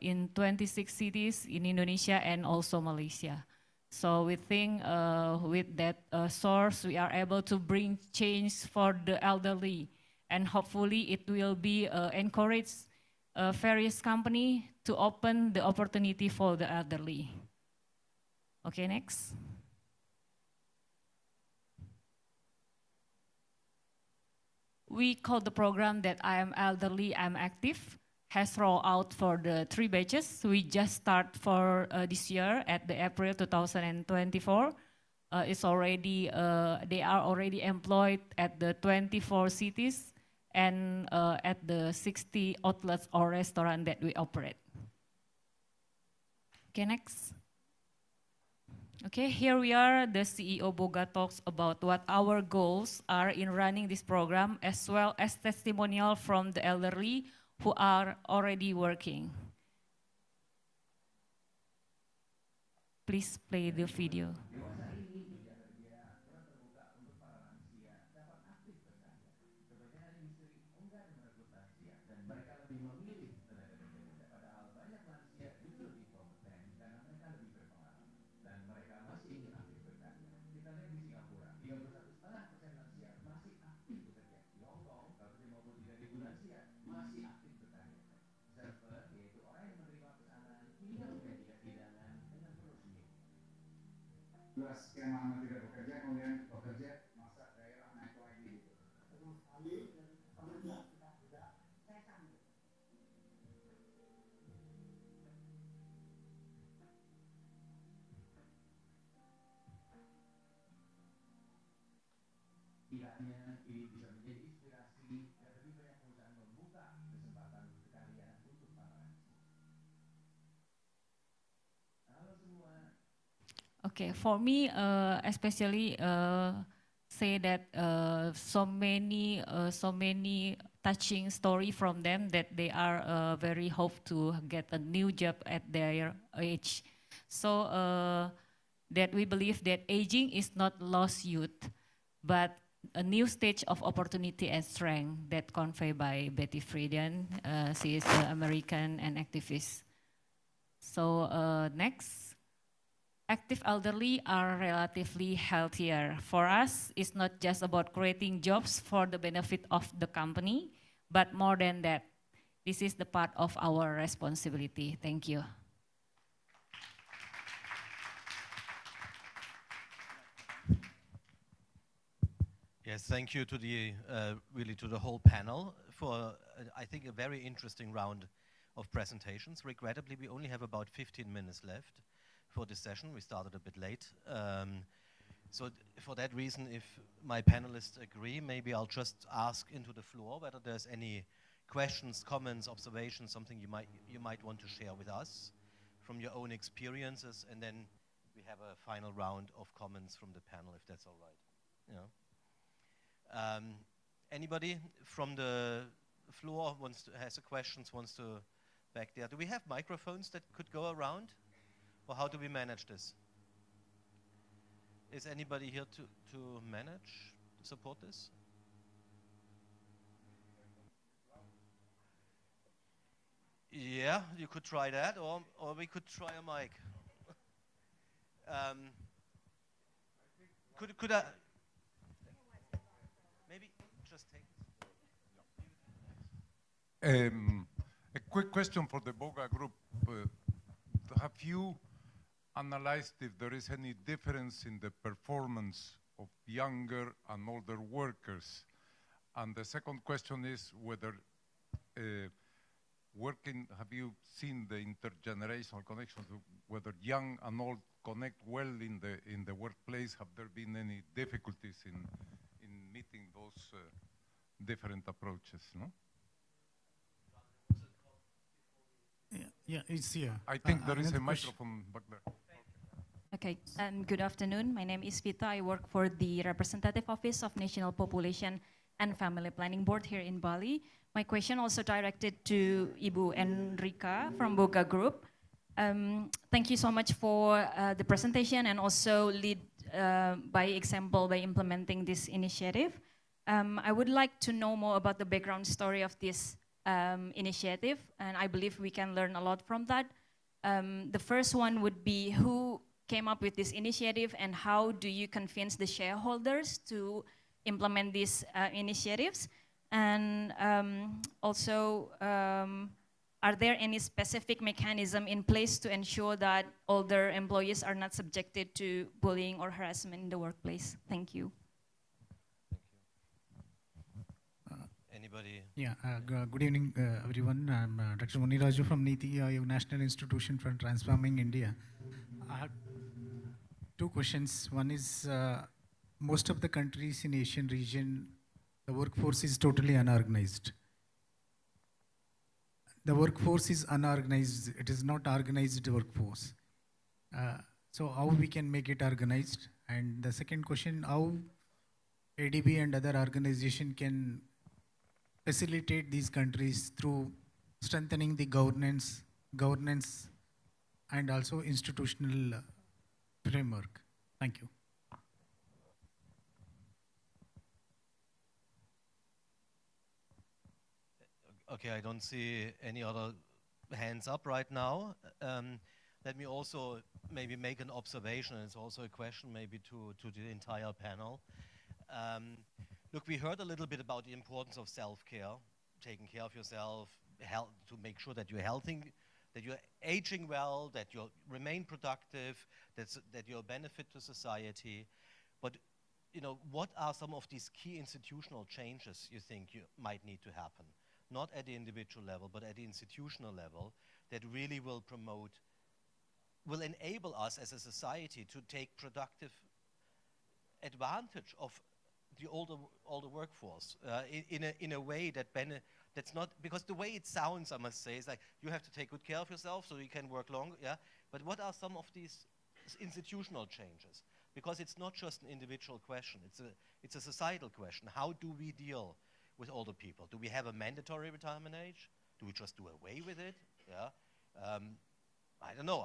in 26 cities in Indonesia and also Malaysia. So we think with that source, we are able to bring change for the elderly, and hopefully it will be encourage various company to open the opportunity for the elderly. Okay, next. We call the program that I am elderly, I'm active, has rolled out for the 3 batches. We just start for this year at the April 2024. It's already, they are already employed at the 24 cities and at the 60 outlets or restaurants that we operate. Okay, next. Okay, here we are, the CEO Boga talks about what our goals are in running this program, as well as testimonial from the elderly who are already working. Please play the video.
Sekian lama tidak bekerja, kemudian bekerja, masa daerah naik lagi gitu. Betul sekali, dan kemudian sudah tidak saya sanggup. Kiranya ini bisa menjadi inspirasi dan lebih banyak perusahaan membuka kesempatan pekerjaan untuk para lansia. Halo semua.
Okay, for me, especially say that so many touching story from them that they are very hope to get a new job at their age. So that we believe that aging is not lost youth, but a new stage of opportunity and strength that conveyed by Betty Friedan. She is an American and activist. So next. Active elderly are relatively healthier. For us, it's not just about creating jobs for the benefit of the company, but more than that, this is the part of our responsibility. Thank you.
Yes, thank you to the really to the whole panel for I think a very interesting round of presentations. Regrettably, we only have about 15 minutes left for this session. We started a bit late. So for that reason, if my panelists agree, maybe I'll just ask into the floor whether there's any questions, comments, observations, something you might want to share with us from your own experiences, and then we have a final round of comments from the panel, if that's all right. Yeah. Anybody from the floor has a questions, wants to back there? Do we have microphones that could go around? Or how do we manage this? Is anybody here to manage, to support this? Yeah, you could try that, or we could try a mic. Could I? Maybe just take
a quick question for the Boga group. Have you analyzed if there is any difference in the performance of younger and older workers? And the second question is whether have you seen the intergenerational connections, whether young and old connect well in the workplace? Have there been any difficulties in meeting those different approaches? No?
Yeah, it's here.
I think there is a microphone back there.
Okay, good afternoon. My name is Vita. I work for the Representative Office of National Population and Family Planning Board here in Bali. My question also directed to Ibu Enrika from Boga Group. Thank you so much for the presentation and also lead by example by implementing this initiative. I would like to know more about the background story of this initiative, and I believe we can learn a lot from that. The first one would be who came up with this initiative and how do you convince the shareholders to implement these initiatives? And also, are there any specific mechanism in place to ensure that older employees are not subjected to bullying or harassment in the workplace? Thank you.
Anybody?
Yeah, good evening, everyone. I'm Dr. Muni Raju from Niti Aayog National Institution for Transforming India. I have two questions. One is, most of the countries in Asian region, the workforce is totally unorganized. The workforce is unorganized. It is not organized workforce. So how we can make it organized? And the second question, how ADB and other organization can facilitate these countries through strengthening the governance and also institutional framework. Thank you.
Okay, I don't see any other hands up right now. Let me also maybe make an observation, and it's also a question maybe to the entire panel. Look, we heard a little bit about the importance of self-care, taking care of yourself, to make sure that you're healthy, that you're aging well, that you remain productive, that you're a benefit to society. But you know, what are some of these key institutional changes you think might need to happen? Not at the individual level, but at the institutional level, that really will enable us as a society to take productive advantage of the older workforce in a way that's not, because the way it sounds, I must say, is like you have to take good care of yourself so you can work longer, yeah? But what are some of these institutional changes? Because it's not just an individual question, it's a societal question. How do we deal with older people? Do we have a mandatory retirement age? Do we just do away with it? Yeah, I don't know.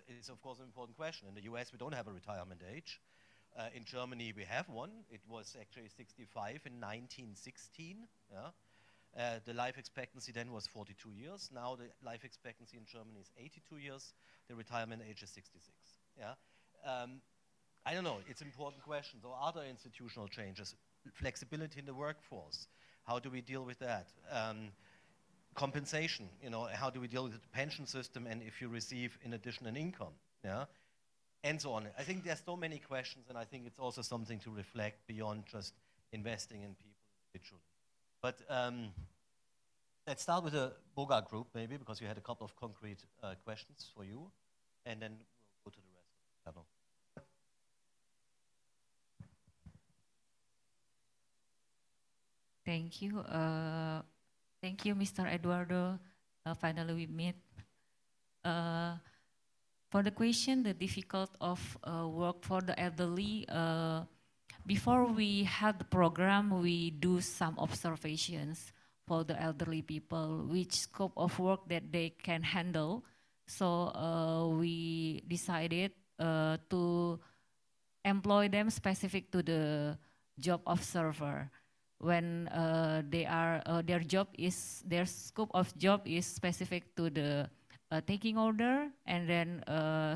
It's of course an important question. In the US, we don't have a retirement age. In Germany, we have one. It was actually 65 in 1916. Yeah? The life expectancy then was 42 years. Now the life expectancy in Germany is 82 years. The retirement age is 66. Yeah? I don't know. It's an important question. So other institutional changes, flexibility in the workforce. How do we deal with that? Compensation, you know, how do we deal with the pension system and if you receive in addition an income? Yeah? And so on. I think there's so many questions, and I think it's also something to reflect beyond just investing in people individually. But let's start with the Boga group, maybe, because you had a couple of concrete questions for you, and then we'll go to the rest of the panel.
Thank you. Thank you, Mr. Eduardo. Finally, we meet. For the question, the difficult of work for the elderly, before we have the program, we do some observations for the elderly people, which scope of work that they can handle. So we decided to employ them specific to the job observer. When their scope of job is specific to the taking order, and then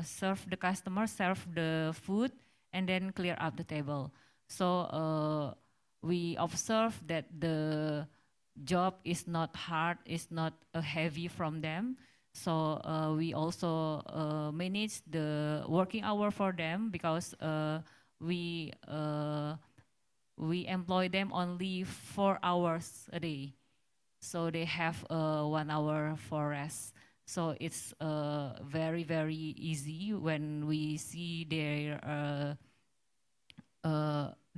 serve the customer, serve the food, and then clear up the table. So we observe that the job is not hard, is not heavy from them. So we also manage the working hour for them, because we employ them only 4 hours a day. So they have 1 hour for rest. So it's very, very easy when we see their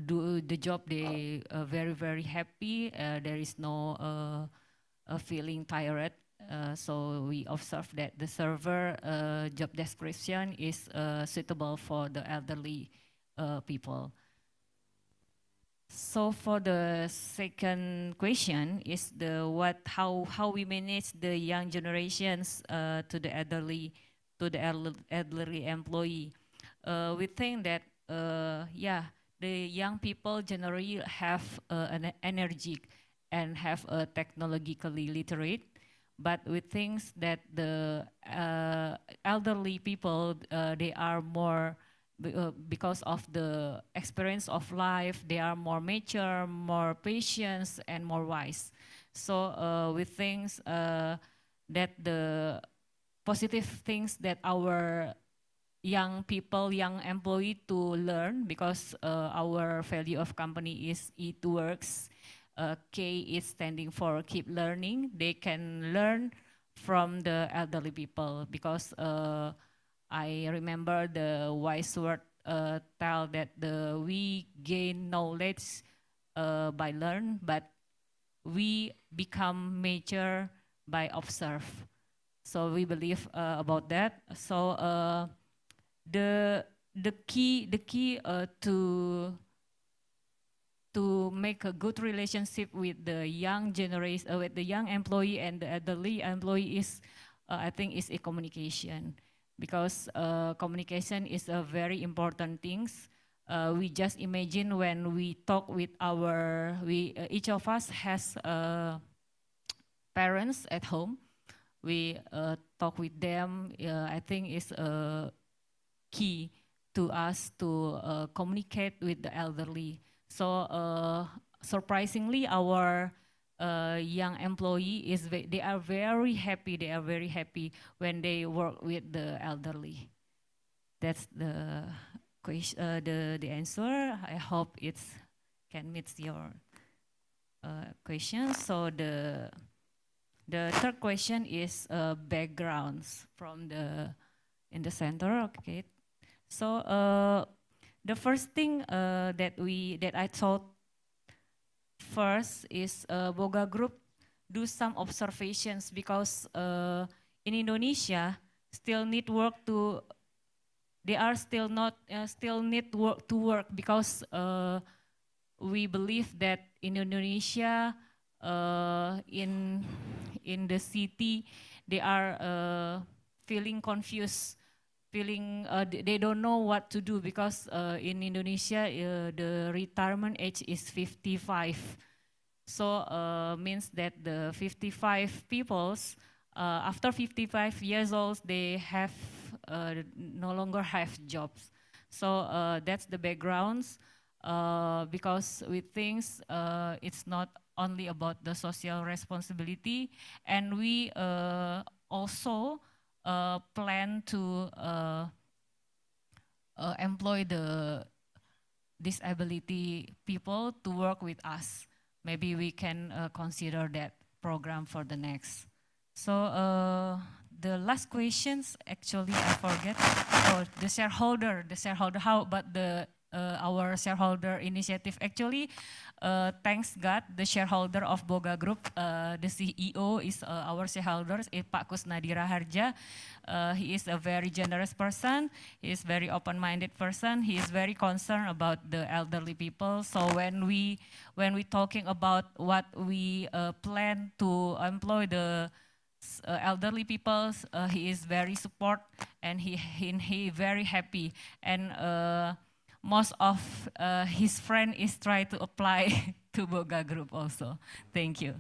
do the job. They very, very happy. There is no feeling tired. So we observe that the server job description is suitable for the elderly people. So for the second question is how we manage the young generations to the elderly employee. We think that the young people generally have an energy, and have a technologically literate. But we think that the elderly people, they are more, because of the experience of life, they are more mature, more patient, and more wise. So we think that the positive things that our young people, young employee to learn, because our value of company is it works. K is standing for keep learning. They can learn from the elderly people, because I remember the wise word tell that we gain knowledge by learn, but we become mature by observe. So we believe about that. So the key to make a good relationship with the young generation, with the young employee and the elderly employee is, I think, is a communication, because communication is a very important things. We just imagine when we talk with our, each of us has parents at home. We talk with them. I think it's key to us to communicate with the elderly. So surprisingly, our young employee they are very happy. They are very happy when they work with the elderly. That's the question, the answer. I hope it can meet your question. So the third question is backgrounds from in the center. Okay. So the first thing that I thought first is Boga Group do some observations, because in Indonesia still need work to, they are still not still need work to work, because we believe that in Indonesia in the city they are feeling confused, feeling they don't know what to do, because in Indonesia the retirement age is 55. So means that the 55 peoples after 55 years old they have no longer have jobs. So that's the backgrounds, because we think it's not only about the social responsibility, and we also plan to employ the disability people to work with us. Maybe we can consider that program for the next. So the last questions, actually I forget. Oh, the shareholder, how about the our shareholder initiative? Actually, thanks God, the shareholder of Boga Group, the CEO is our shareholder, Pak Kusnadi Raharja. He is a very generous person. He is very open-minded person. He is very concerned about the elderly people. So when we talking about what we plan to employ the elderly people, he is very support, and he very happy, and most of his friend is try to apply to Boga Group also. Thank you.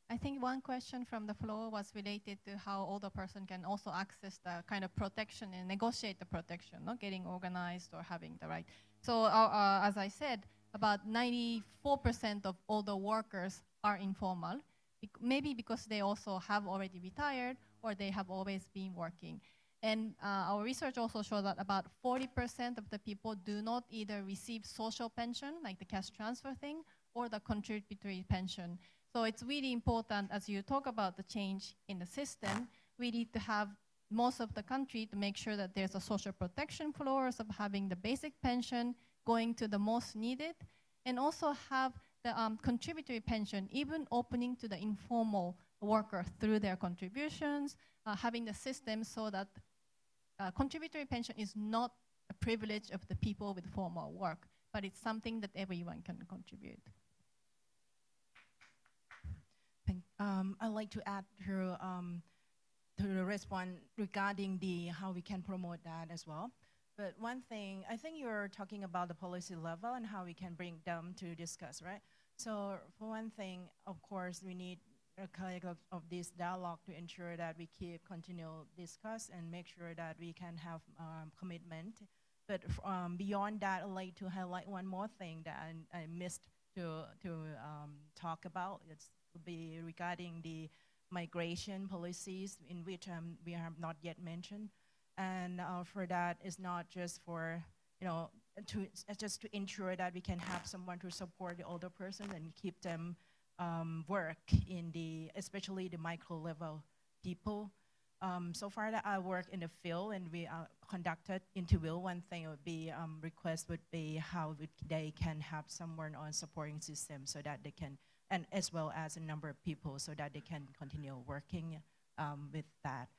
I think one question from the floor was related to how older person can also access the kind of protection and negotiate the protection, not getting organized or having the right. So as I said, about 94% of older workers are informal, maybe because they also have already retired or they have always been working. And our research also showed that about 40% of the people do not either receive social pension, like the cash transfer thing, or the contributory pension. So it's really important, as you talk about the change in the system, we need to have most of the country to make sure that there's a social protection floors of having the basic pension going to the most needed, and also have the contributory pension even opening to the informal worker through their contributions, having the system so that contributory pension is not a privilege of the people with formal work, but it's something that everyone can contribute.
I'd like to add here, to respond regarding the how we can promote that as well. But one thing, I think you're talking about the policy level and how we can bring them to discuss, right? So for one thing, of course, we need a kind of this dialogue to ensure that we keep continue discuss and make sure that we can have commitment. But beyond that, I'd like to highlight one more thing that I missed to talk about. It's be regarding the migration policies in which we have not yet mentioned. And for that, it's not just for, just to ensure that we can have someone to support the older person and keep them work in especially the micro level people. So far that I work in the field and we conducted interview, one thing would be, request would be how they can have someone on supporting system so that they can, and as well as a number of people so that they can continue working with that.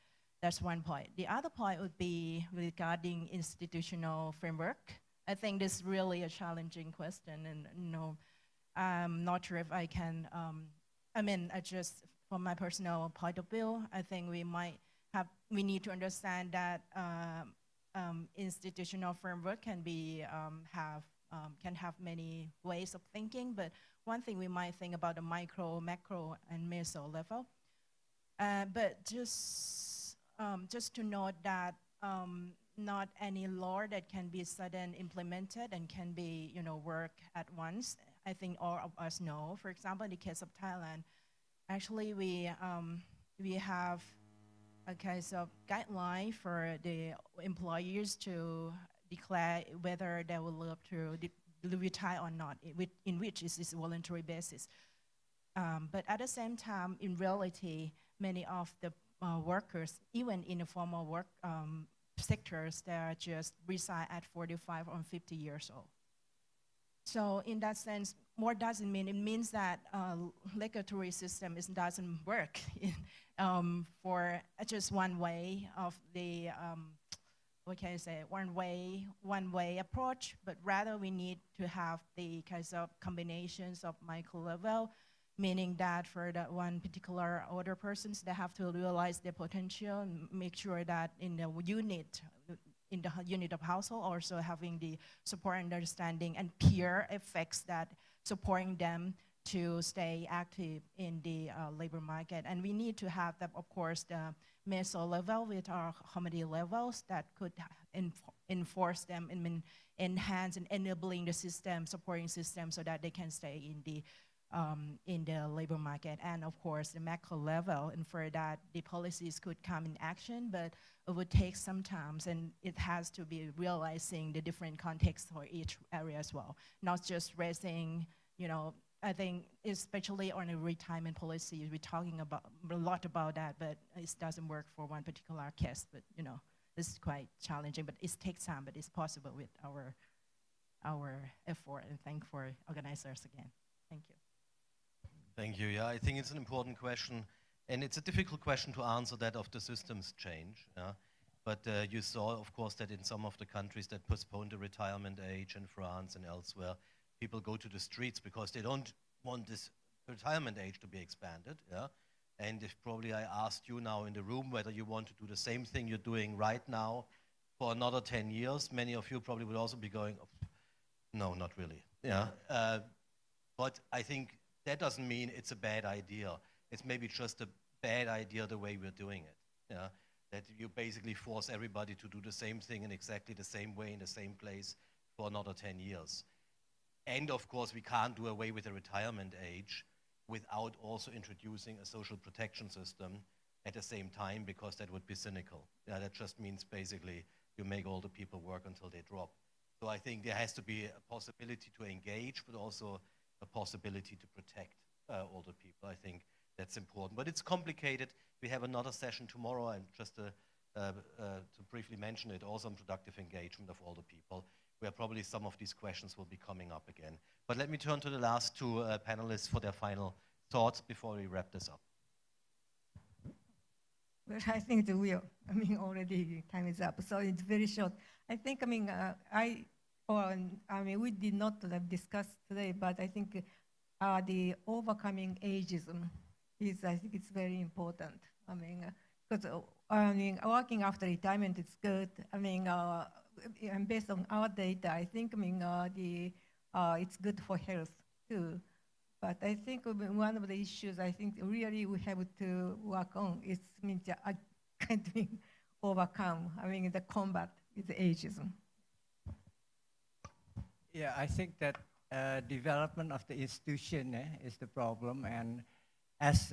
That's one point. The other point would be regarding institutional framework. I think this is really a challenging question, and I'm not sure if I can, I just, from my personal point of view, I think we need to understand that institutional framework can have many ways of thinking, but one thing we might think about the micro, macro, and meso level. But just to note that not any law that can be sudden implemented and can be, work at once. I think all of us know. For example, in the case of Thailand, actually we have a case of guideline for the employers to declare whether they will love to retire or not, in which is a voluntary basis. But at the same time, in reality, many of the workers, even in the formal work sectors, they are just resign at 45 or 50 years old. So in that sense, what does it mean? It means that regulatory system doesn't work for just one way of the, what can I say, one way approach, but rather we need to have the kinds of combinations of micro level, meaning that for that one particular older persons, they have to realize their potential and make sure that in the unit of household, also having the support and understanding and peer effects that supporting them to stay active in the labor market. And we need to have that, of course, the meso level with our community levels that could enforce them and enhance and enabling the system, supporting system so that they can stay in the labor market. And of course the macro level, and for that the policies could come in action, but it would take some time, and it has to be realizing the different contexts for each area as well, not just raising, I think especially on a retirement policy, we're talking about a lot about that, but it doesn't work for one particular case. But this is quite challenging, but it takes time, but it's possible with our effort. And thank for organizers again. Thank you.
Thank you. Yeah, I think it's an important question, and it's a difficult question to answer, that of the systems change. Yeah? But you saw, of course, that in some of the countries that postponed the retirement age, in France and elsewhere, people go to the streets because they don't want this retirement age to be expanded. Yeah? And if probably I asked you now in the room whether you want to do the same thing you're doing right now for another 10 years, many of you probably would also be going, oh, no, not really. Yeah. But I think that doesn't mean it's a bad idea. It's maybe just a bad idea the way we're doing it. Yeah? That you basically force everybody to do the same thing in exactly the same way in the same place for another 10 years. And of course, we can't do away with the retirement age without also introducing a social protection system at the same time, because that would be cynical. Yeah, that just means basically you make all the people work until they drop. So I think there has to be a possibility to engage, but also a possibility to protect older people. I think that's important. But it's complicated. We have another session tomorrow, and just to briefly mention it, also on productive engagement of older people, where probably some of these questions will be coming up again. But let me turn to the last two panelists for their final thoughts before we wrap this up.
Well, I think it will. Already time is up, so it's very short. I think, we did not discuss today, but I think the overcoming ageism I think it's very important. Because I mean, working after retirement is good. I mean, and based on our data, I think it's good for health too. But I think one of the issues I think really we have to work on is kind of overcome. I mean, the combat with ageism.
Yeah, I think that development of the institution is the problem, and as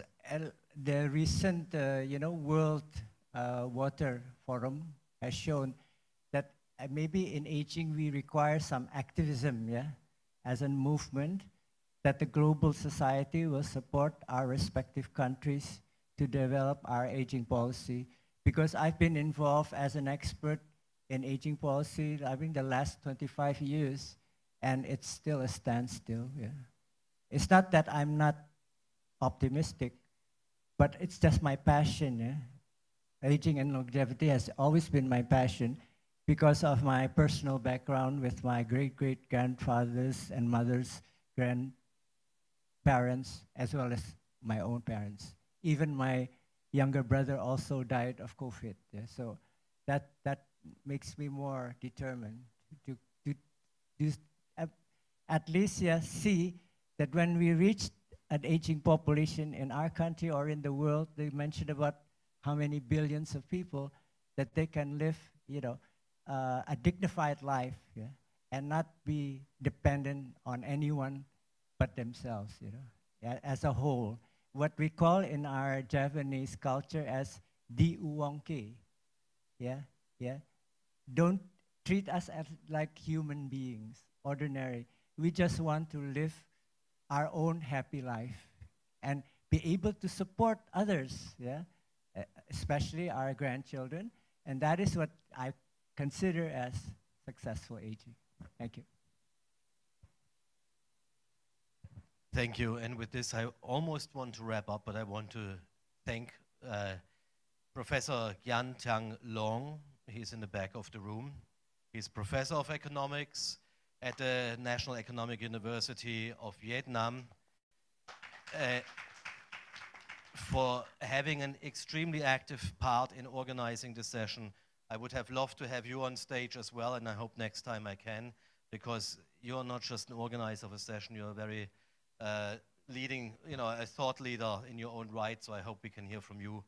the recent, World Water Forum has shown, that maybe in aging we require some activism, as a movement, that the global society will support our respective countries to develop our aging policy. Because I've been involved as an expert in aging policy, I think the last 25 years, and it's still a standstill. It's not that I'm not optimistic, but it's just my passion. Aging and longevity has always been my passion because of my personal background with my great-great-grandfathers and mothers, grandparents, as well as my own parents. Even my younger brother also died of COVID. So that makes me more determined to at least see that when we reach an aging population in our country or in the world, they mentioned about how many billions of people, that they can live, a dignified life, and not be dependent on anyone but themselves, as a whole. What we call in our Japanese culture as di uwonke, Don't treat us as like human beings, ordinary. We just want to live our own happy life and be able to support others, especially our grandchildren. And that is what I consider as successful aging. Thank you.
Thank you. And with this, I almost want to wrap up, but I want to thank Professor Gyan Thang Long. He's in the back of the room. He's professor of economics at the National Economic University of Vietnam, for having an extremely active part in organizing this session. I would have loved to have you on stage as well, and I hope next time I can, because you're not just an organizer of a session, you're a very leading, a thought leader in your own right, so I hope we can hear from you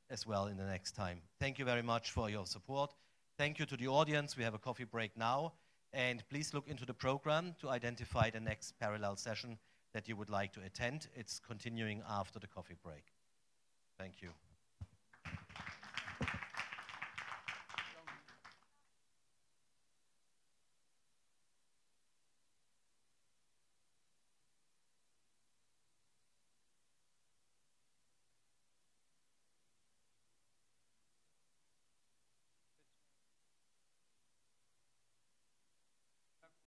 as well in the next time. Thank you very much for your support. Thank you to the audience. We have a coffee break now, and please look into the program to identify the next parallel session that you would like to attend. It's continuing after the coffee break. Thank you.